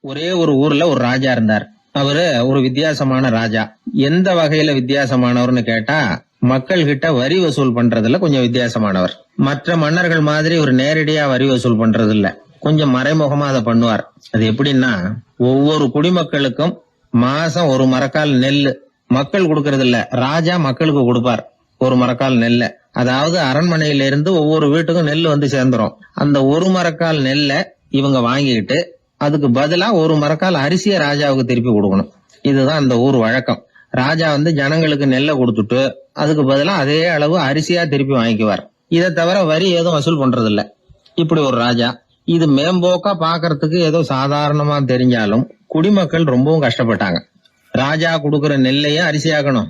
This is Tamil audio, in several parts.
ஒரே ஒரு ஊர்ல ஒரு ராஜா இருந்தார். அவரு ஒரு வித்தியாசமான ராஜா. எந்த வகையில வித்தியாசமானவர்னு கேட்டா, மக்கள் கிட்ட வரி வசூல் பண்றதுல கொஞ்சம் வித்தியாசமானவர். மற்ற மன்னர்கள் மாதிரி ஒரு நேரடியா வரி வசூல் பண்றது இல்ல, கொஞ்சம் மறைமுகமா அதை பண்ணுவார். அது எப்படின்னா, ஒவ்வொரு குடிமக்களுக்கும் மாசம் ஒரு மரக்கால் நெல்லு மக்கள் கொடுக்கறது இல்ல, ராஜா மக்களுக்கு கொடுப்பார். ஒரு மரக்கால் நெல்ல, அதாவது அரண்மனையில இருந்து ஒவ்வொரு வீட்டுக்கும் நெல் வந்து சேர்ந்துரும். அந்த ஒரு மரக்கால் நெல்ல இவங்க வாங்கிக்கிட்டு அதுக்கு பதிலா ஒரு மரக்கால் அரிசியை ராஜாவுக்கு திருப்பி கொடுக்கணும். இதுதான் அந்த ஊர் வழக்கம். ராஜா வந்து ஜனங்களுக்கு நெல்லை கொடுத்துட்டு அதுக்கு பதிலா அதே அளவு அரிசியா திருப்பி வாங்கிக்குவார். இதை தவிர வரி எதுவும் வசூல் பண்றது இல்ல. இப்படி ஒரு ராஜா. இது மேம்போக்கா பாக்குறதுக்கு ஏதோ சாதாரணமா தெரிஞ்சாலும் குடிமக்கள் ரொம்பவும் கஷ்டப்பட்டாங்க. ராஜா கொடுக்கற நெல்லையும் அரிசியாக்கணும்,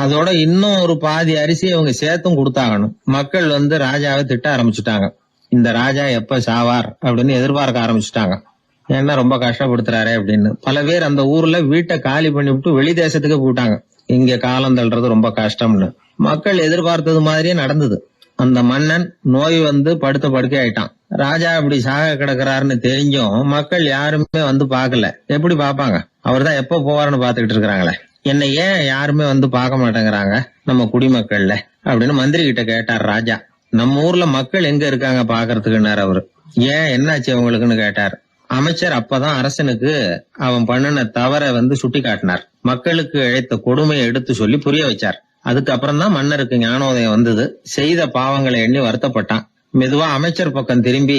அதோட இன்னும் ஒரு பாதி அரிசியை அவங்க சேர்த்தும் கொடுத்தாகணும். மக்கள் வந்து ராஜாவை திட்ட ஆரம்பிச்சுட்டாங்க. இந்த ராஜா எப்ப சாவார் அப்படின்னு எதிர்பார்க்க ஆரம்பிச்சுட்டாங்க. ஏன்னா ரொம்ப கஷ்டப்படுத்துறாரு அப்படின்னு. பல பேர் அந்த ஊர்ல வீட்டை காலி பண்ணிவிட்டு வெளி தேசத்துக்கு போயிட்டாங்க. இங்க காலம் தள்ளுறது ரொம்ப கஷ்டம்னு. மக்கள் எதிர்பார்த்தது மாதிரியே நடந்தது. அந்த மன்னன் நோய் வந்து படுத்த படுக்கை ஆயிட்டான். ராஜா இப்படி சாக கிடக்குறாருன்னு தெரிஞ்சும் மக்கள் யாருமே வந்து பாக்கல. எப்படி பாப்பாங்க? அவர் தான் எப்ப போவாருன்னு பாத்துக்கிட்டு இருக்கிறாங்களே. என்ன ஏன் யாருமே வந்து பார்க்க மாட்டேங்கிறாங்க நம்ம குடிமக்கள்ல அப்படின்னு மந்திரி கிட்ட கேட்டார் ராஜா. நம்ம ஊர்ல மக்கள் எங்க இருக்காங்க பாக்குறதுக்குன்னாரு அவரு. ஏன் என்னாச்சு அவங்களுக்குன்னு கேட்டார். அமைச்சர் அப்பதான் அரசனுக்கு அவன் பண்ணின தவற வந்து சுட்டி காட்டினார். மக்களுக்கு இழைத்த கொடுமையை எடுத்து சொல்லி புரிய வச்சார். அதுக்கப்புறம் தான் மன்னருக்கு ஞானோதயம் வந்தது. செய்த பாவங்களை எண்ணி வருத்தப்பட்டான். மெதுவா அமைச்சர் பக்கம் திரும்பி,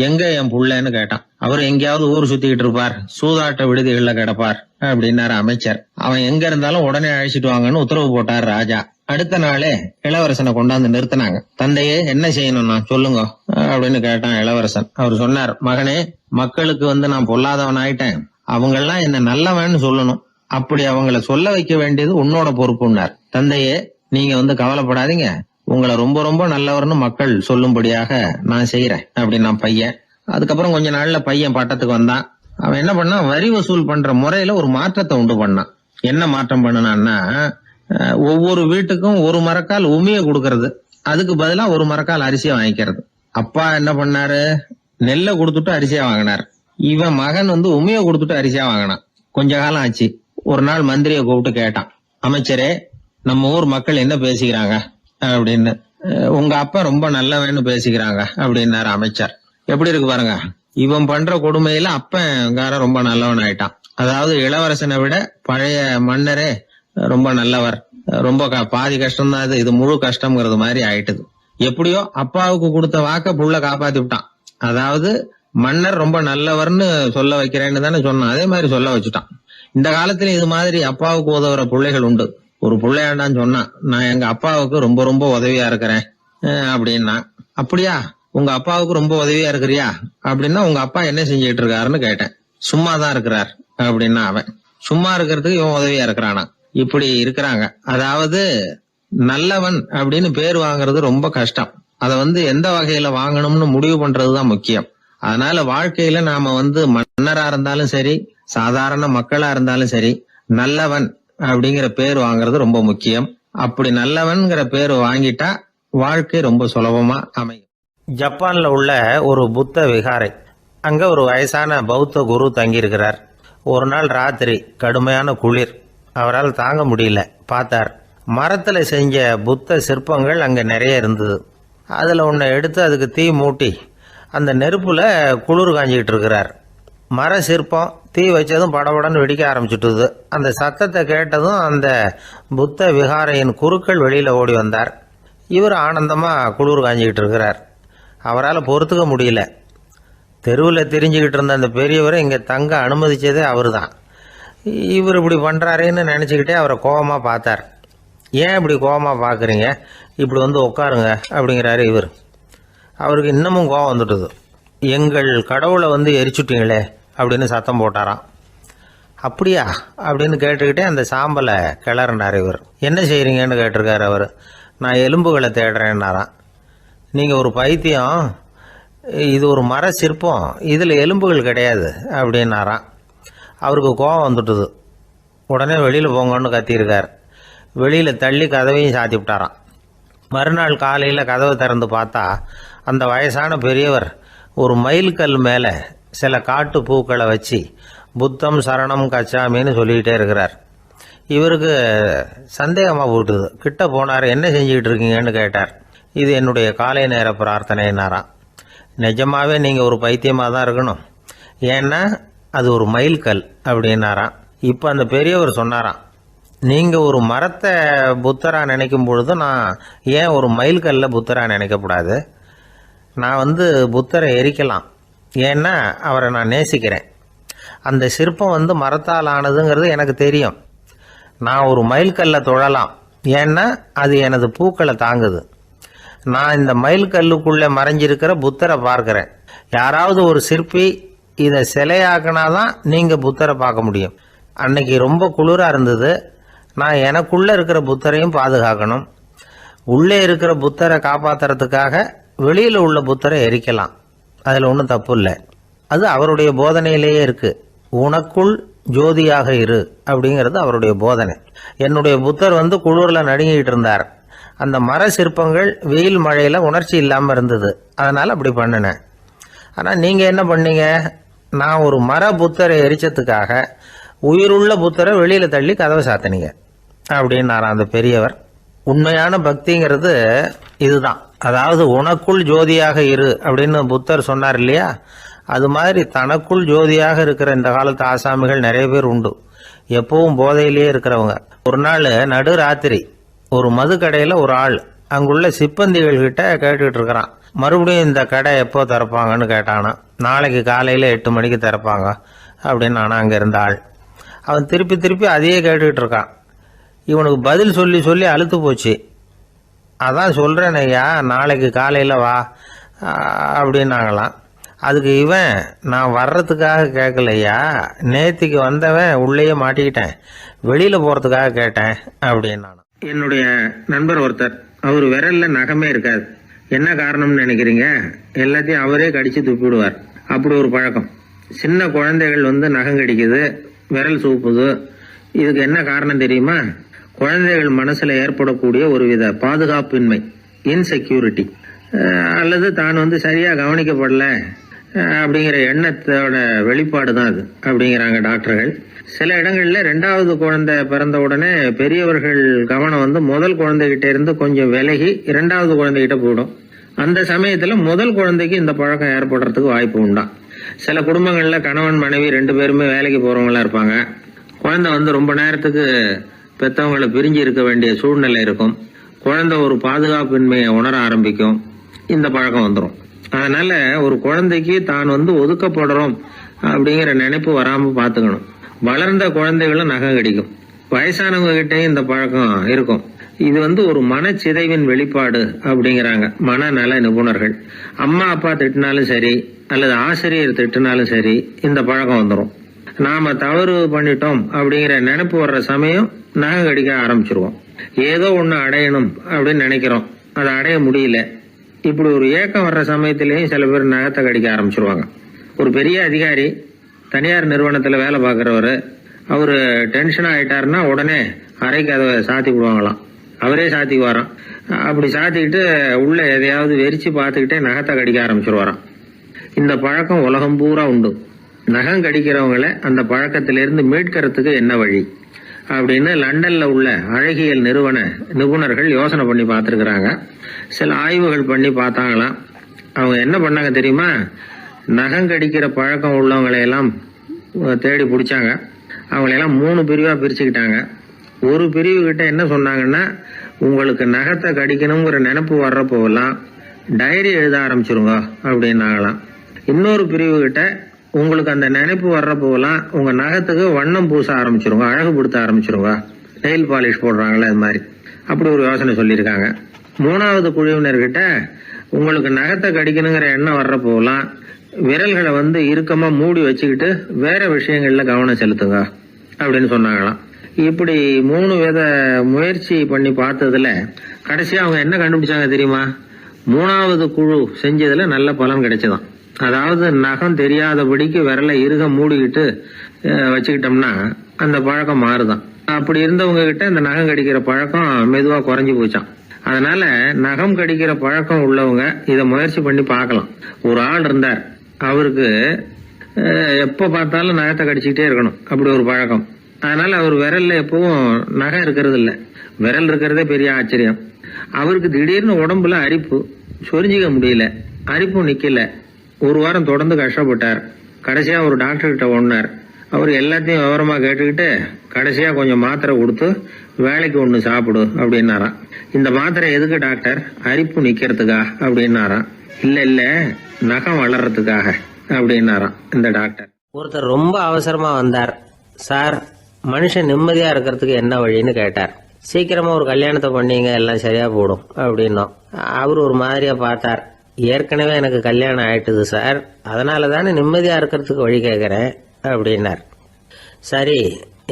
எங்க என் புள்ளன்னு கேட்டான். அவர் எங்கேயாவது ஊர் சுத்திக்கிட்டு இருப்பார், சூதாட்ட விடுதிகள்ல கிடப்பார் அப்படின்னாரு அமைச்சர். அவன் எங்க இருந்தாலும் உடனே அழைச்சிட்டு வாங்கன்னு உத்தரவு போட்டார் ராஜா. அடுத்த நாளே இளவரசனை கொண்டாந்து நிறுத்தினாங்க. தந்தையே, என்ன செய்யணும்னா சொல்லுங்க அப்படின்னு கேட்டான் இளவரசன். அவர் சொன்னார், மகனே, மக்களுக்கு வந்து நான் பொல்லாதவன் ஆயிட்டேன், அவங்க எல்லாம் என்ன நல்லவன்னு சொல்லணும். அப்படி அவங்கள சொல்ல வைக்க வேண்டியது உன்னோட பொறுப்புன்னார். தந்தையே, நீங்க வந்து கவலைப்படாதீங்க, உங்களை ரொம்ப ரொம்ப நல்லவர்னு மக்கள் சொல்லும்படியாக நான் செய்யறேன் அப்படின்னா பையன். அதுக்கப்புறம் கொஞ்ச நாள்ல பையன் பட்டத்துக்கு வந்தான். அவன் என்ன பண்ணான், வரி வசூல் பண்ற முறையில ஒரு மாற்றத்தை உண்டு பண்ணான். என்ன மாற்றம் பண்ணனான்னா, ஒவ்வொரு வீட்டுக்கும் ஒரு மரக்கால் உமியை கொடுக்கறது, அதுக்கு பதிலா ஒரு மரக்கால் அரிசியை வாங்கிக்கிறது. அப்பா என்ன பண்ணாரு, நெல்லை கொடுத்துட்டு அரிசியா வாங்கினார். இவன் மகன் வந்து உமியை கொடுத்துட்டு அரிசியா வாங்கினான். கொஞ்ச காலம் ஆச்சு. ஒரு நாள் மந்திரியை கூப்பிட்டு கேட்டான், அமைச்சரே, நம்ம ஊர் மக்கள் என்ன பேசிக்கிறாங்க அப்படின்னு. உங்க அப்பா ரொம்ப நல்லவன்னு பேசிக்கிறாங்க அப்படின்னாரு அமைச்சர். எப்படி இருக்கு பாருங்க, இவன் பண்ற கொடுமையில அப்பங்கார ரொம்ப நல்லவன் ஆயிட்டான். அதாவது இளவரசனை விட பழைய மன்னரே ரொம்ப நல்லவர், ரொம்ப பாதி கஷ்டம் தான் இது முழு கஷ்டம்ங்கிறது மாதிரி ஆயிட்டுது. எப்படியோ அப்பாவுக்கு கொடுத்த வாக்க புள்ள காப்பாத்தி விட்டான். அதாவது மன்னர் ரொம்ப நல்லவர்னு சொல்ல வைக்கிறேன்னு தானே சொன்னான், அதே மாதிரி சொல்ல வச்சுட்டான். இந்த காலத்துல இது மாதிரி அப்பாவுக்கு உதவுற பிள்ளைகள் உண்டு. ஒரு பிள்ளையாண்டான்னு சொன்னான், நான் எங்க அப்பாவுக்கு ரொம்ப ரொம்ப உதவியா இருக்கிறேன் அப்படின்னா. அப்படியா, உங்க அப்பாவுக்கு ரொம்ப உதவியா இருக்கிறியா அப்படின்னா, உங்க அப்பா என்ன செஞ்சுட்டு இருக்காருன்னு கேட்டேன். சும்மாதான் இருக்கிறார் அப்படின்னா அவன். சும்மா இருக்கிறதுக்கு இவன் உதவியா இருக்கிறானா? இப்படி இருக்கிறாங்க. அதாவது நல்லவன் அப்படின்னு பேர் வாங்குறது ரொம்ப கஷ்டம். அத வந்து எந்த வகையில வாங்கணும்னு முடிவு பண்றதுதான் முக்கியம். அதனால வாழ்க்கையில நாம வந்து மன்னரா இருந்தாலும் சரி, சாதாரண மக்களா இருந்தாலும் சரி, நல்லவன் அப்படிங்கிற பேர் வாங்குறது ரொம்ப முக்கியம். அப்படி நல்லவன்கிற பேர் வாங்கிட்டா வாழ்க்கை ரொம்ப சுலபமா அமையும். ஜப்பான்ல உள்ள ஒரு புத்த விகாரை, அங்க ஒரு வயசான பௌத்த குரு தங்கியிருக்கிறார். ஒரு நாள் ராத்திரி கடுமையான குளிர், அவரால் தாங்க முடியல. பார்த்தார், மரத்துல செஞ்ச புத்த சிற்பங்கள் அங்க நிறைய இருந்தது. அதுல ஒன்றை எடுத்து அதுக்கு தீ மூட்டி அந்த நெருப்புல குளிர் காஞ்சிக்கிட்டு இருக்கிறார். மர சிற்பம் தீ வச்சதும் படபடன்னு வெடிக்க ஆரம்பிச்சுட்டுது. அந்த சத்தத்தை கேட்டதும் அந்த புத்த விகாரையின் குருக்கள் வெளியில ஓடி வந்தார். இவர் ஆனந்தமா குளிர் காஞ்சிக்கிட்டு இருக்கிறார். அவரால் பொறுத்துக்க முடியல. தெருவில் தெரிஞ்சுக்கிட்டு இருந்த அந்த பெரியவரை இங்கே தங்க அனுமதிச்சதே அவர் தான். இவர் இப்படி பண்ணுறாருன்னு நினச்சிக்கிட்டே அவரை கோபமாக பார்த்தார். ஏன் இப்படி கோபமாக பார்க்குறீங்க, இப்படி வந்து உட்காருங்க அப்படிங்கிறாரு இவர். அவருக்கு இன்னமும் கோபம் வந்துட்டுது. எங்கள் கடவுளை வந்து எரிச்சுட்டீங்களே அப்படின்னு சத்தம் போட்டாராம். அப்படியா அப்படின்னு கேட்டுக்கிட்டே அந்த சாம்பலை கிளறினார் இவர். என்ன செய்கிறீங்கன்னு கேட்டிருக்காரு அவர். நான் எலும்புகளை தேடுறேன்னாராம். நீங்கள் ஒரு பைத்தியம், இது ஒரு மர சிற்பம், இதில் எலும்புகள் கிடையாது அப்படின்னாராம். அவருக்கு கோபம் வந்துட்டுது. உடனே வெளியில் போங்கன்னு கத்தியிருக்கார். வெளியில் தள்ளி கதவையும் சாத்தி விட்டாராம். மறுநாள் காலையில் கதவை திறந்து பார்த்தா அந்த வயசான பெரியவர் ஒரு மயில்கல் மேலே சில காட்டு பூக்களை வச்சு புத்தம் சரணம் கச்சாமின்னு சொல்லிக்கிட்டே இருக்கிறார். இவருக்கு சந்தேகமாக போட்டுது. கிட்ட போனார். என்ன செஞ்சுக்கிட்டு இருக்கீங்கன்னு கேட்டார். இது என்னுடைய காலை நேர பிரார்த்தனைன்னாராம். நிஜமாவே நீங்கள் ஒரு பைத்தியமாக தான் இருக்கணும், ஏன்னா அது ஒரு மைல்கல் அப்படின்னாராம். இப்போ அந்த பெரியவர் சொன்னாராம், நீங்கள் ஒரு மரத்தை புத்தராக நினைக்கும் பொழுது நான் ஏன் ஒரு மைல்கல்ல புத்தராக நினைக்கக்கூடாது? நான் புத்தரை எரிக்கலாம், ஏன்னா அவரை நான் நேசிக்கிறேன். அந்த சிற்பம் மரத்தால் ஆனதுங்கிறது எனக்கு தெரியும். நான் ஒரு மைல்கல்ல தொழலாம், ஏன்னா அது எனது பூக்களை தாங்குது. நான் இந்த மைல்கல்லுக்குள்ளே மறைஞ்சிருக்கிற புத்தரை பார்க்கிறேன். யாராவது ஒரு சிற்பி இதை சிலையாக்கினாதான் நீங்கள் புத்தரை பார்க்க முடியும். அன்னைக்கு ரொம்ப குளிராக இருந்தது. நான் எனக்குள்ளே இருக்கிற புத்தரையும் பாதுகாக்கணும். உள்ளே இருக்கிற புத்தரை காப்பாற்றுறதுக்காக வெளியில் உள்ள புத்தரை எரிக்கலாம், அதில் ஒன்றும் தப்பு இல்லை. அது அவருடைய போதனையிலேயே இருக்குது. உனக்குள் ஜோதியாக இரு அப்படிங்கிறது அவருடைய போதனை. என்னுடைய புத்தர் குளிரில் நடுங்கிட்டு இருந்தார். அந்த மர சிற்பங்கள் வெயில் மழையில் உணர்ச்சி இல்லாமல் இருந்தது, அதனால் அப்படி பண்ணினேன். ஆனால் நீங்கள் என்ன பண்ணீங்க? நான் ஒரு மர புத்தரை எரிச்சதுக்காக உயிருள்ள புத்தரை வெளியில் தள்ளி கதவை சாத்தினீங்க அப்படின்னாராம் அந்த பெரியவர். உண்மையான பக்திங்கிறது இதுதான். அதாவது உனக்குள் ஜோதியாக இரு அப்படின்னு புத்தர் சொன்னார் இல்லையா, அது மாதிரி தனக்குள் ஜோதியாக இருக்கிற இந்த காலத்து ஆசாமிகள் நிறைய பேர் உண்டு. எப்பவும் போதையிலேயே இருக்கிறவங்க. ஒரு நாள் நடு ராத்திரி ஒரு மது கடையில் ஒரு ஆள் அங்குள்ள சிப்பந்திகள் கிட்ட கேட்டுக்கிட்டு இருக்கிறான். மறுபடியும் இந்த கடை எப்போ திறப்பாங்கன்னு கேட்டானா. நாளைக்கு காலையில் 8 மணிக்கு திறப்பாங்க அப்படின்னு நானும் அங்கே இருந்த ஆள். அவன் திருப்பி திருப்பி அதையே கேட்டுக்கிட்டு இருக்கான். இவனுக்கு பதில் சொல்லி சொல்லி அழுத்து போச்சு. அதான் சொல்கிறேன் ஐயா, நாளைக்கு காலையில் வா அப்படின்னாங்களாம். அதுக்கு இவன், நான் வர்றதுக்காக கேட்கலையா, நேத்திக்கு வந்தவன் உள்ளேயே மாட்டிக்கிட்டேன், வெளியில் போகிறதுக்காக கேட்டேன் அப்படின்னான். என்னுடைய நண்பர் ஒருத்தர், அவர் விரல்ல நகமே இருக்காது. என்ன காரணம்னு நினைக்கிறீங்க? எல்லாத்தையும் அவரே கடிச்சு துப்பிடுவார். அப்படி ஒரு பழக்கம். சின்ன குழந்தைகள் நகம் கடிக்குது, விரல் சூப்புது. இதுக்கு என்ன காரணம் தெரியுமா? குழந்தைகள் மனசுல ஏற்படக்கூடிய ஒருவித பாதுகாப்பின்மை, இன்செக்யூரிட்டி, அல்லது தான் சரியா கவனிக்கப்படல அப்படிங்கிற எண்ணத்தோட வெளிப்பாடு தான் அது அப்படிங்கிறாங்க டாக்டர்கள். சில இடங்கள்ல 2வது குழந்தை பிறந்த உடனே பெரியவர்கள் கவனம் முதல் குழந்தைகிட்ட இருந்து கொஞ்சம் விலகி 2வது குழந்தைகிட்ட போயிடும். அந்த சமயத்துல முதல் குழந்தைக்கு இந்த பழக்கம் ஏற்படுறதுக்கு வாய்ப்பு உண்டாம். சில குடும்பங்கள்ல கணவன் மனைவி 2 பேருமே வேலைக்கு போறவங்களா இருப்பாங்க. குழந்தை ரொம்ப நேரத்துக்கு பெற்றவங்களை பிரிஞ்சு இருக்க வேண்டிய சூழ்நிலை இருக்கும். குழந்தை ஒரு பாதுகாப்பின்மையை உணர ஆரம்பிக்கும். இந்த பழக்கம் வந்துடும். அதனால ஒரு குழந்தைக்கு தான் ஒதுக்கப்படுறோம் அப்படிங்கிற நினைப்பு வராம பாத்துக்கணும். வளர்ந்த குழந்தைகளும் நகம் கடிக்கும். வயசானவங்க கிட்டையும் இந்த பழக்கம் இருக்கும். இது ஒரு மனச்சிதைவின் வெளிப்பாடு அப்படிங்கிறாங்க மனநல நிபுணர்கள். அம்மா அப்பா திட்டினாலும் சரி, அல்லது ஆசிரியர் திட்டினாலும் சரி, இந்த பழக்கம் வந்துடும். நாம தவறு பண்ணிட்டோம் அப்படிங்கிற நினைப்பு வர்ற சமயம் நகம் கடிக்க ஆரம்பிச்சிருவோம். ஏதோ ஒண்ணு அடையணும் அப்படின்னு நினைக்கிறோம், அதை அடைய முடியல. இப்படி ஒரு ஏக்கம் வர்ற சமயத்திலேயும் சில பேர் நகத்தை கடிக்க ஆரம்பிச்சிருவாங்க. ஒரு பெரிய அதிகாரி, தனியார் நிறுவனத்துல வேலை பார்க்கிறவரு, அவரு டென்ஷன் ஆயிட்டாருன்னா உடனே அறைக்கு அதை சாத்தி விடுவாங்களாம். அவரே சாத்திக்குவாராம். அப்படி சாத்திக்கிட்டு உள்ள எதையாவது வெறிச்சு பார்த்துக்கிட்டே நகத்தை கடிக்க ஆரம்பிச்சிருவாராம். இந்த பழக்கம் உலகம் பூரா உண்டு. நகம் கடிக்கிறவங்களை அந்த பழக்கத்திலிருந்து மீட்கிறதுக்கு என்ன வழி அப்படின்னு லண்டன்ல உள்ள அழகியல் நிபுணர்கள் யோசனை பண்ணி பார்த்துருக்குறாங்க. சில ஆய்வுகள் பண்ணி பார்த்தாங்களாம். அவங்க என்ன பண்ணாங்க தெரியுமா? நகம் கடிக்கிற பழக்கம் உள்ளவங்களையெல்லாம் தேடி பிடிச்சாங்க. அவங்களையெல்லாம் 3 பிரிவா பிரிச்சுக்கிட்டாங்க. ஒரு பிரிவு கிட்ட என்ன சொன்னாங்கன்னா, உங்களுக்கு நகத்தை கடிக்கணுங்கிற நினைப்பு வர்றப்போலாம் டைரி எழுத ஆரம்பிச்சிருங்க அப்படின்னாங்களாம். இன்னொரு பிரிவு கிட்ட, உங்களுக்கு அந்த நினைப்பு வர்றப்போலாம் உங்க நகத்துக்கு வண்ணம் பூச ஆரம்பிச்சிருங்க, அழகுபடுத்த ஆரம்பிச்சிருங்க, நெயில் பாலிஷ் போடுறாங்களே அது மாதிரி. அப்படி ஒரு யோசனை சொல்லியிருக்காங்க. 3வது குழுவினர்கிட்ட, உங்களுக்கு நகத்தை கடிக்கணுங்கிற எண்ணம் வர்றப்போலாம் விரல்களை இறுக்கமா மூடி வச்சுக்கிட்டு வேற விஷயங்கள்ல கவனம் செலுத்துங்க அப்படின்னு சொன்னாங்களாம். இப்படி 3 வித முயற்சி பண்ணி பார்த்ததுல கடைசியா அவங்க என்ன கண்டுபிடிச்சாங்க தெரியுமா? 3வது குழு செஞ்சதுல நல்ல பலன் கிடைச்சதாம். அதாவது நகம் தெரியாதபடிக்கு விரலை இறுக மூடிக்கிட்டு வச்சுக்கிட்டோம்னா அந்த பழக்கம் மாறுதான். அப்படி இருந்தவங்க கிட்ட இந்த நகம் கடிக்கிற பழக்கம் மெதுவா குறைஞ்சு போச்சான். அதனால நகம் கடிக்கிற பழக்கம் உள்ளவங்க இதை முயற்சி பண்ணி பார்க்கலாம். ஒரு ஆள் இருந்தார், அவருக்கு எப்ப பார்த்தாலும் நகத்தை கடிச்சுக்கிட்டே இருக்கணும், அப்படி ஒரு பழக்கம். அதனால அவர் விரல்ல எப்பவும் நகை இருக்கிறது இல்ல, விரல் இருக்கிறதே பெரிய ஆச்சரியம். அவருக்கு திடீர்னு உடம்புல அரிப்பு, சொரிஞ்சிக்க முடியல, அரிப்பும் நிக்கல. ஒரு வாரம் தொடர்ந்து கஷ்டப்பட்டார். கடைசியா ஒரு டாக்டர் கிட்ட ஓடினார். அவர் எல்லாத்தையும் விவரமா கேட்டுக்கிட்டு கடைசியா கொஞ்சம் மாத்திரை கொடுத்து வேலைக்கு ஒண்ணு சாப்பிடு அப்படின்னாராம். இந்த மாத்திரை எதுக்கு டாக்டர்? அரிப்பு நிக்கிறதுக்கா அப்படின்னாராம். இல்ல நகம் வளர்றதுக்காக அப்படின்னாராம் இந்த டாக்டர். ஒருத்தர் ரொம்ப அவசரமா வந்தார். சார், மனுஷன் நிம்மதியா இருக்கிறதுக்கு என்ன வழின்னு கேட்டார். சீக்கிரமா ஒரு கல்யாணத்தை பண்ணீங்க, எல்லாம் சரியா போடும் அப்படின்னோம். அவர் ஒரு மாதிரியா பார்த்தார். ஏற்கனவே எனக்கு கல்யாணம் ஆயிட்டுது சார், அதனால தானே நிம்மதியா இருக்கிறதுக்கு வழி கேட்கறேன் அப்படின்னார். சரி,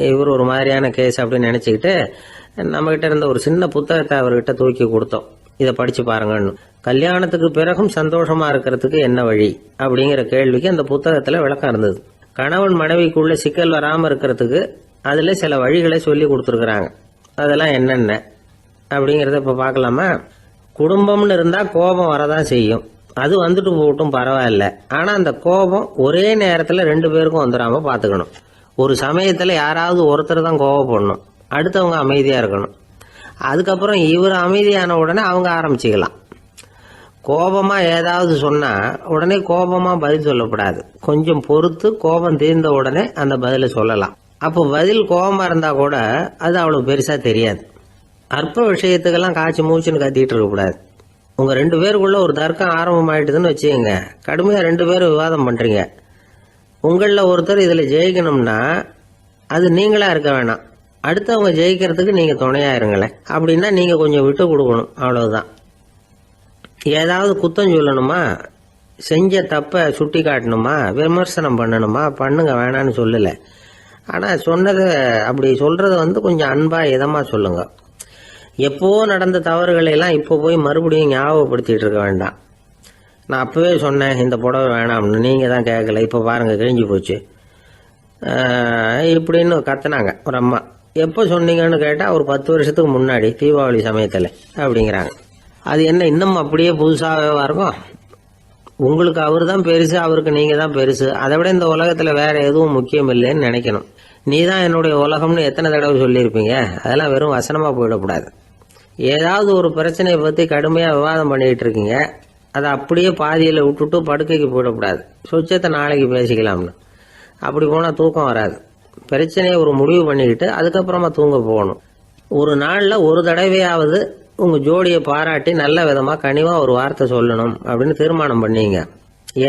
இவர் ஒரு மாதிரியான கேஸ் அப்படின்னு நினைச்சுக்கிட்டு நம்மகிட்ட இருந்த ஒரு சின்ன புத்தகத்தை அவர்கிட்ட தூக்கி கொடுத்தோம். இதை படிச்சு பாருங்கன்னு. கல்யாணத்துக்கு பிறகும் சந்தோஷமா இருக்கிறதுக்கு என்ன வழி அப்படிங்கிற கேள்விக்கு அந்த புத்தகத்துல விளக்கம் இருந்தது. கணவன் மனைவிக்குள்ள சிக்கல் வராம இருக்கிறதுக்கு அதுல சில வழிகளை சொல்லி கொடுத்துருக்குறாங்க. அதெல்லாம் என்னென்ன அப்படிங்கறத இப்ப பார்க்கலாமா? குடும்பம்னு இருந்தா கோபம் வரதான் செய்யும், அது வந்துட்டு போட்டும் பரவாயில்ல. ஆனா அந்த கோபம் ஒரே நேரத்துல 2 பேருக்கும் வந்துடாம பாத்துக்கணும். ஒரு சமயத்துல யாராவது ஒருத்தர் தான் கோபப்படணும், அடுத்தவங்க அமைதியா இருக்கணும். அதுக்கப்புறம் இவர் அமைதியான உடனே அவங்க ஆரம்பிச்சுக்கலாம். கோபமா ஏதாவது சொன்னா உடனே கோபமா பதில் சொல்லக்கூடாது. கொஞ்சம் பொறுத்து கோபம் தீர்ந்த உடனே அந்த பதில சொல்லலாம். அப்போ பதில் கோபமா இருந்தா கூட அது அவ்வளவு பெருசா தெரியாது. அற்ப விஷயத்துக்கெல்லாம் காய்ச்சி மூச்சுன்னு கத்திட்டு இருக்க கூடாது. உங்க 2 பேருக்குள்ள ஒரு தர்க்கம் ஆரம்பமாயிட்டுதுன்னு வச்சுக்கோங்க. கடுமையா 2 பேரும் விவாதம் பண்றீங்க. உங்கள ஒருத்தர் இதுல ஜெயிக்கணும்னா அது நீங்களா இருக்க வேணாம், அடுத்தவங்க ஜெயிக்கிறதுக்கு நீங்க துணையா இருங்களேன். அப்படின்னா நீங்க கொஞ்சம் விட்டு கொடுக்கணும், அவ்வளவுதான். ஏதாவது குத்தம் சொல்லணுமா, செஞ்ச தப்ப சுட்டி காட்டணுமா, விமர்சனம் பண்ணணுமா, பண்ணுங்க, வேணான்னு சொல்லல. ஆனா சொன்னதை அப்படி சொல்றத கொஞ்சம் அன்பா இதமா சொல்லுங்க. எப்போ நடந்த தவறுகளை எல்லாம் இப்போ போய் மறுபடியும் ஞாபகப்படுத்திட்டு இருக்க வேண்டாம். நான் அப்பவே சொன்னேன் இந்த புடவை வேணாம்னு, நீங்க தான் கேட்கல, இப்ப பாருங்க கிழிஞ்சு போச்சு இப்படின்னு கத்துனாங்க ஒரு அம்மா. எப்போ சொன்னீங்கன்னு கேட்டா ஒரு 10 வருஷத்துக்கு முன்னாடி தீபாவளி சமயத்துல அப்படிங்கிறாங்க. அது என்ன இன்னும் அப்படியே புதுசாகவே இருக்கும்? உங்களுக்கு அவரு தான் பெருசு, அவருக்கு நீங்க தான் பெருசு. அதை விட இந்த உலகத்துல வேற எதுவும் முக்கியம் இல்லைன்னு நினைக்கணும். நீ தான் என்னுடைய உலகம்னு எத்தனை தடவை சொல்லியிருப்பீங்க? அதெல்லாம் வெறும் வசனமா போயிடக்கூடாது. ஏதாவது ஒரு பிரச்சனையை பத்தி கடுமையா விவாதம் பண்ணிட்டு இருக்கீங்க, அதை அப்படியே பாதியில விட்டுட்டு படுக்கைக்கு போயிடக்கூடாது. சொச்சத்தை நாளைக்கு பேசிக்கலாம்னு. அப்படி போனா தூக்கம் வராது. பிரச்சனையை ஒரு முடிவு பண்ணிக்கிட்டு அதுக்கப்புறமா தூங்க போகணும். ஒரு நாள்ல ஒரு தடவையாவது உங்க ஜோடியை பாராட்டி நல்ல விதமா கனிவா ஒரு வார்த்தை சொல்லணும் அப்படின்னு தீர்மானம் பண்ணீங்க.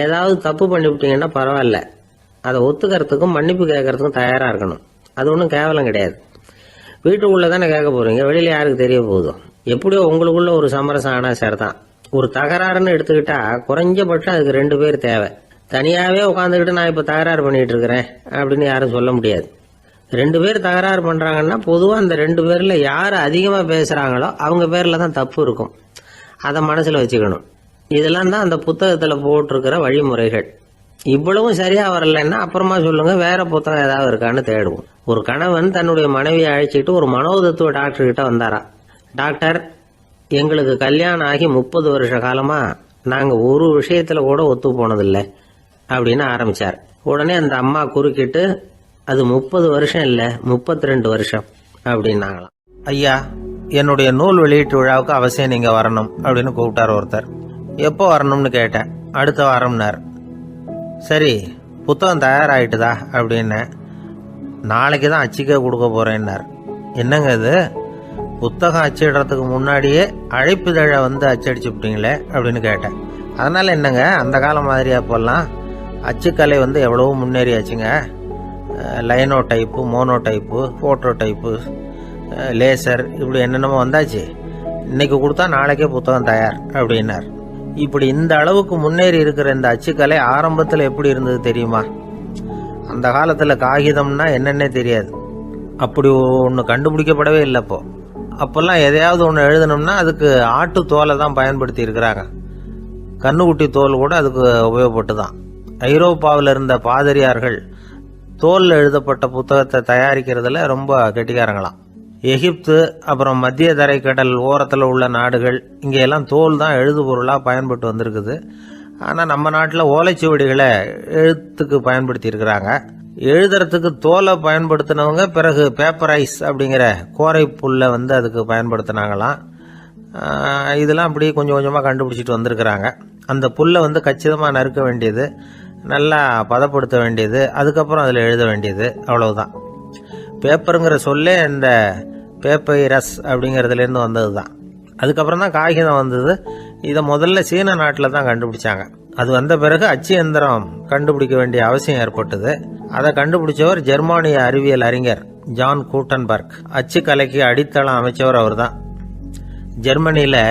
ஏதாவது தப்பு பண்ணிவிட்டீங்கன்னா பரவாயில்ல, அதை ஒத்துக்கிறதுக்கும் மன்னிப்பு கேட்கறதுக்கும் தயாரா இருக்கணும். அது ஒன்றும் கேவலம் கிடையாது. வீட்டுக்குள்ள தானே கேட்க போறீங்க, வெளியில யாருக்கு தெரிய போகுதோ. எப்படியோ உங்களுக்குள்ள ஒரு சமரசம் ஆனா சரிதான். ஒரு தகராறுன்னு எடுத்துக்கிட்டா குறைஞ்சபட்சம் அதுக்கு 2 பேர் தேவை. தனியாவே உட்காந்துக்கிட்டு நான் இப்ப தகராறு பண்ணிட்டு இருக்கிறேன் அப்படின்னு யாரும் சொல்ல முடியாது. 2 பேர் தகராறு பண்றாங்கன்னா பொதுவா அந்த 2 பேர்ல யாரு அதிகமா பேசுறாங்களோ அவங்க பேர்ல தான் தப்பு இருக்கும். அதை மனசுல வச்சுக்கணும். இதெல்லாம் தான் அந்த புத்தகத்துல போட்டிருக்கிற வழிமுறைகள். இவ்வளவும் சரியா வரலன்னா அப்புறமா சொல்லுங்க, வேற புத்தகம் ஏதாவது இருக்கான்னு தேடுவோம். ஒரு கணவன் தன்னுடைய மனைவியை அழைச்சிட்டு ஒரு மனோதத்துவ டாக்டர் கிட்ட வந்தாரா. டாக்டர், எங்களுக்கு கல்யாணம் ஆகி 30 வருஷ காலமா நாங்க ஒரு விஷயத்துல கூட ஒத்து போனதில்லை அப்படின்னு ஆரம்பிச்சார். உடனே அந்த அம்மா குறுக்கிட்டு, அது 30 வருஷம் இல்ல 32 வருஷம் அப்படின்னாங்களாம். ஐயா, என்னுடைய நூல் வெளியீட்டு விழாவுக்கு அவசியம் நீங்க வரணும் அப்படின்னு கூப்பிட்டார் ஒருத்தர். எப்போ வரணும்னு கேட்டேன். அடுத்த வாரம்னார். சரி, புத்தகம் தயாராகிட்டுதா அப்படின்னு. நாளைக்கு தான் அச்சிக்க கொடுக்க போறேன்னார். என்னங்க இது, புத்தகம் அச்சிடுறதுக்கு முன்னாடியே அழைப்புதழை அச்சடிச்சுட்டீங்களே அப்படின்னு கேட்டேன். அதனால என்னங்க, அந்த காலம் மாதிரி அப்போல்லாம் அச்சுக்கலை எவ்வளவோ முன்னேறியாச்சுங்க. Linotype, monotype, phototype, laser, இப்படி என்னென்னமோ வந்தாச்சு. இன்னைக்கு கொடுத்தா நாளைக்கே புத்தகம் தயார் அப்படின்னார். இப்படி இந்த அளவுக்கு முன்னேறி இருக்கிற இந்த அச்சுக்கலை ஆரம்பத்தில் எப்படி இருந்தது தெரியுமா? அந்த காலத்துல காகிதம்னா என்னன்னே தெரியாது. அப்படி ஒன்று கண்டுபிடிக்கப்படவே இல்லை. அப்பெல்லாம் எதையாவது ஒன்று எழுதணும்னா அதுக்கு ஆட்டு தோலை தான் பயன்படுத்தி இருக்கிறாங்க. கண்ணுக்குட்டி தோல் கூட அதுக்கு உபயோகப்பட்டு தான். ஐரோப்பாவில் இருந்த பாதிரியார்கள் தோல் எழுதப்பட்ட புத்தகத்தை தயாரிக்கிறதுல ரொம்ப கெட்டிக்காரங்களாம். எகிப்து, அப்புறம் மத்திய தரைக்கடல் ஓரத்தில் உள்ள நாடுகள், இங்கே எல்லாம் தோல் தான் எழுது பொருளாக பயன்பட்டு வந்திருக்குது. ஆனால் நம்ம நாட்டில் ஓலைச்சுவடிகளை எழுத்துக்கு பயன்படுத்தி இருக்கிறாங்க. எழுதுறதுக்கு தோலை பயன்படுத்தினவங்க பிறகு பேப்பரைஸ் அப்படிங்கிற கோரை புல்லை வந்து அதுக்கு பயன்படுத்தினாங்களாம். இதெல்லாம் அப்படி கொஞ்சம் கொஞ்சமாக கண்டுபிடிச்சிட்டு வந்திருக்கிறாங்க. அந்த புல்லை வந்து கச்சிதமாக நறுக்க வேண்டியது, நல்லா பதப்படுத்த வேண்டியது, அதுக்கப்புறம் அதில் எழுத வேண்டியது, அவ்வளவுதான். பேப்பருங்கிற சொல்லே இந்த பேப்பைரஸ் அப்படிங்கிறதுலேருந்து வந்தது தான். அதுக்கப்புறம் தான் காகிதம் வந்தது. இதை முதல்ல சீன நாட்டில் தான் கண்டுபிடிச்சாங்க. அது வந்த பிறகு அச்சு எந்திரம் கண்டுபிடிக்க வேண்டிய அவசியம் ஏற்பட்டது. அதை கண்டுபிடிச்சவர் ஜெர்மானிய அறிவியல் அறிஞர் ஜான் கூட்டன்பர்க். அச்சு கலைக்கு அடித்தளம் அமைச்சவர் அவர் தான். ஜெர்மனியில்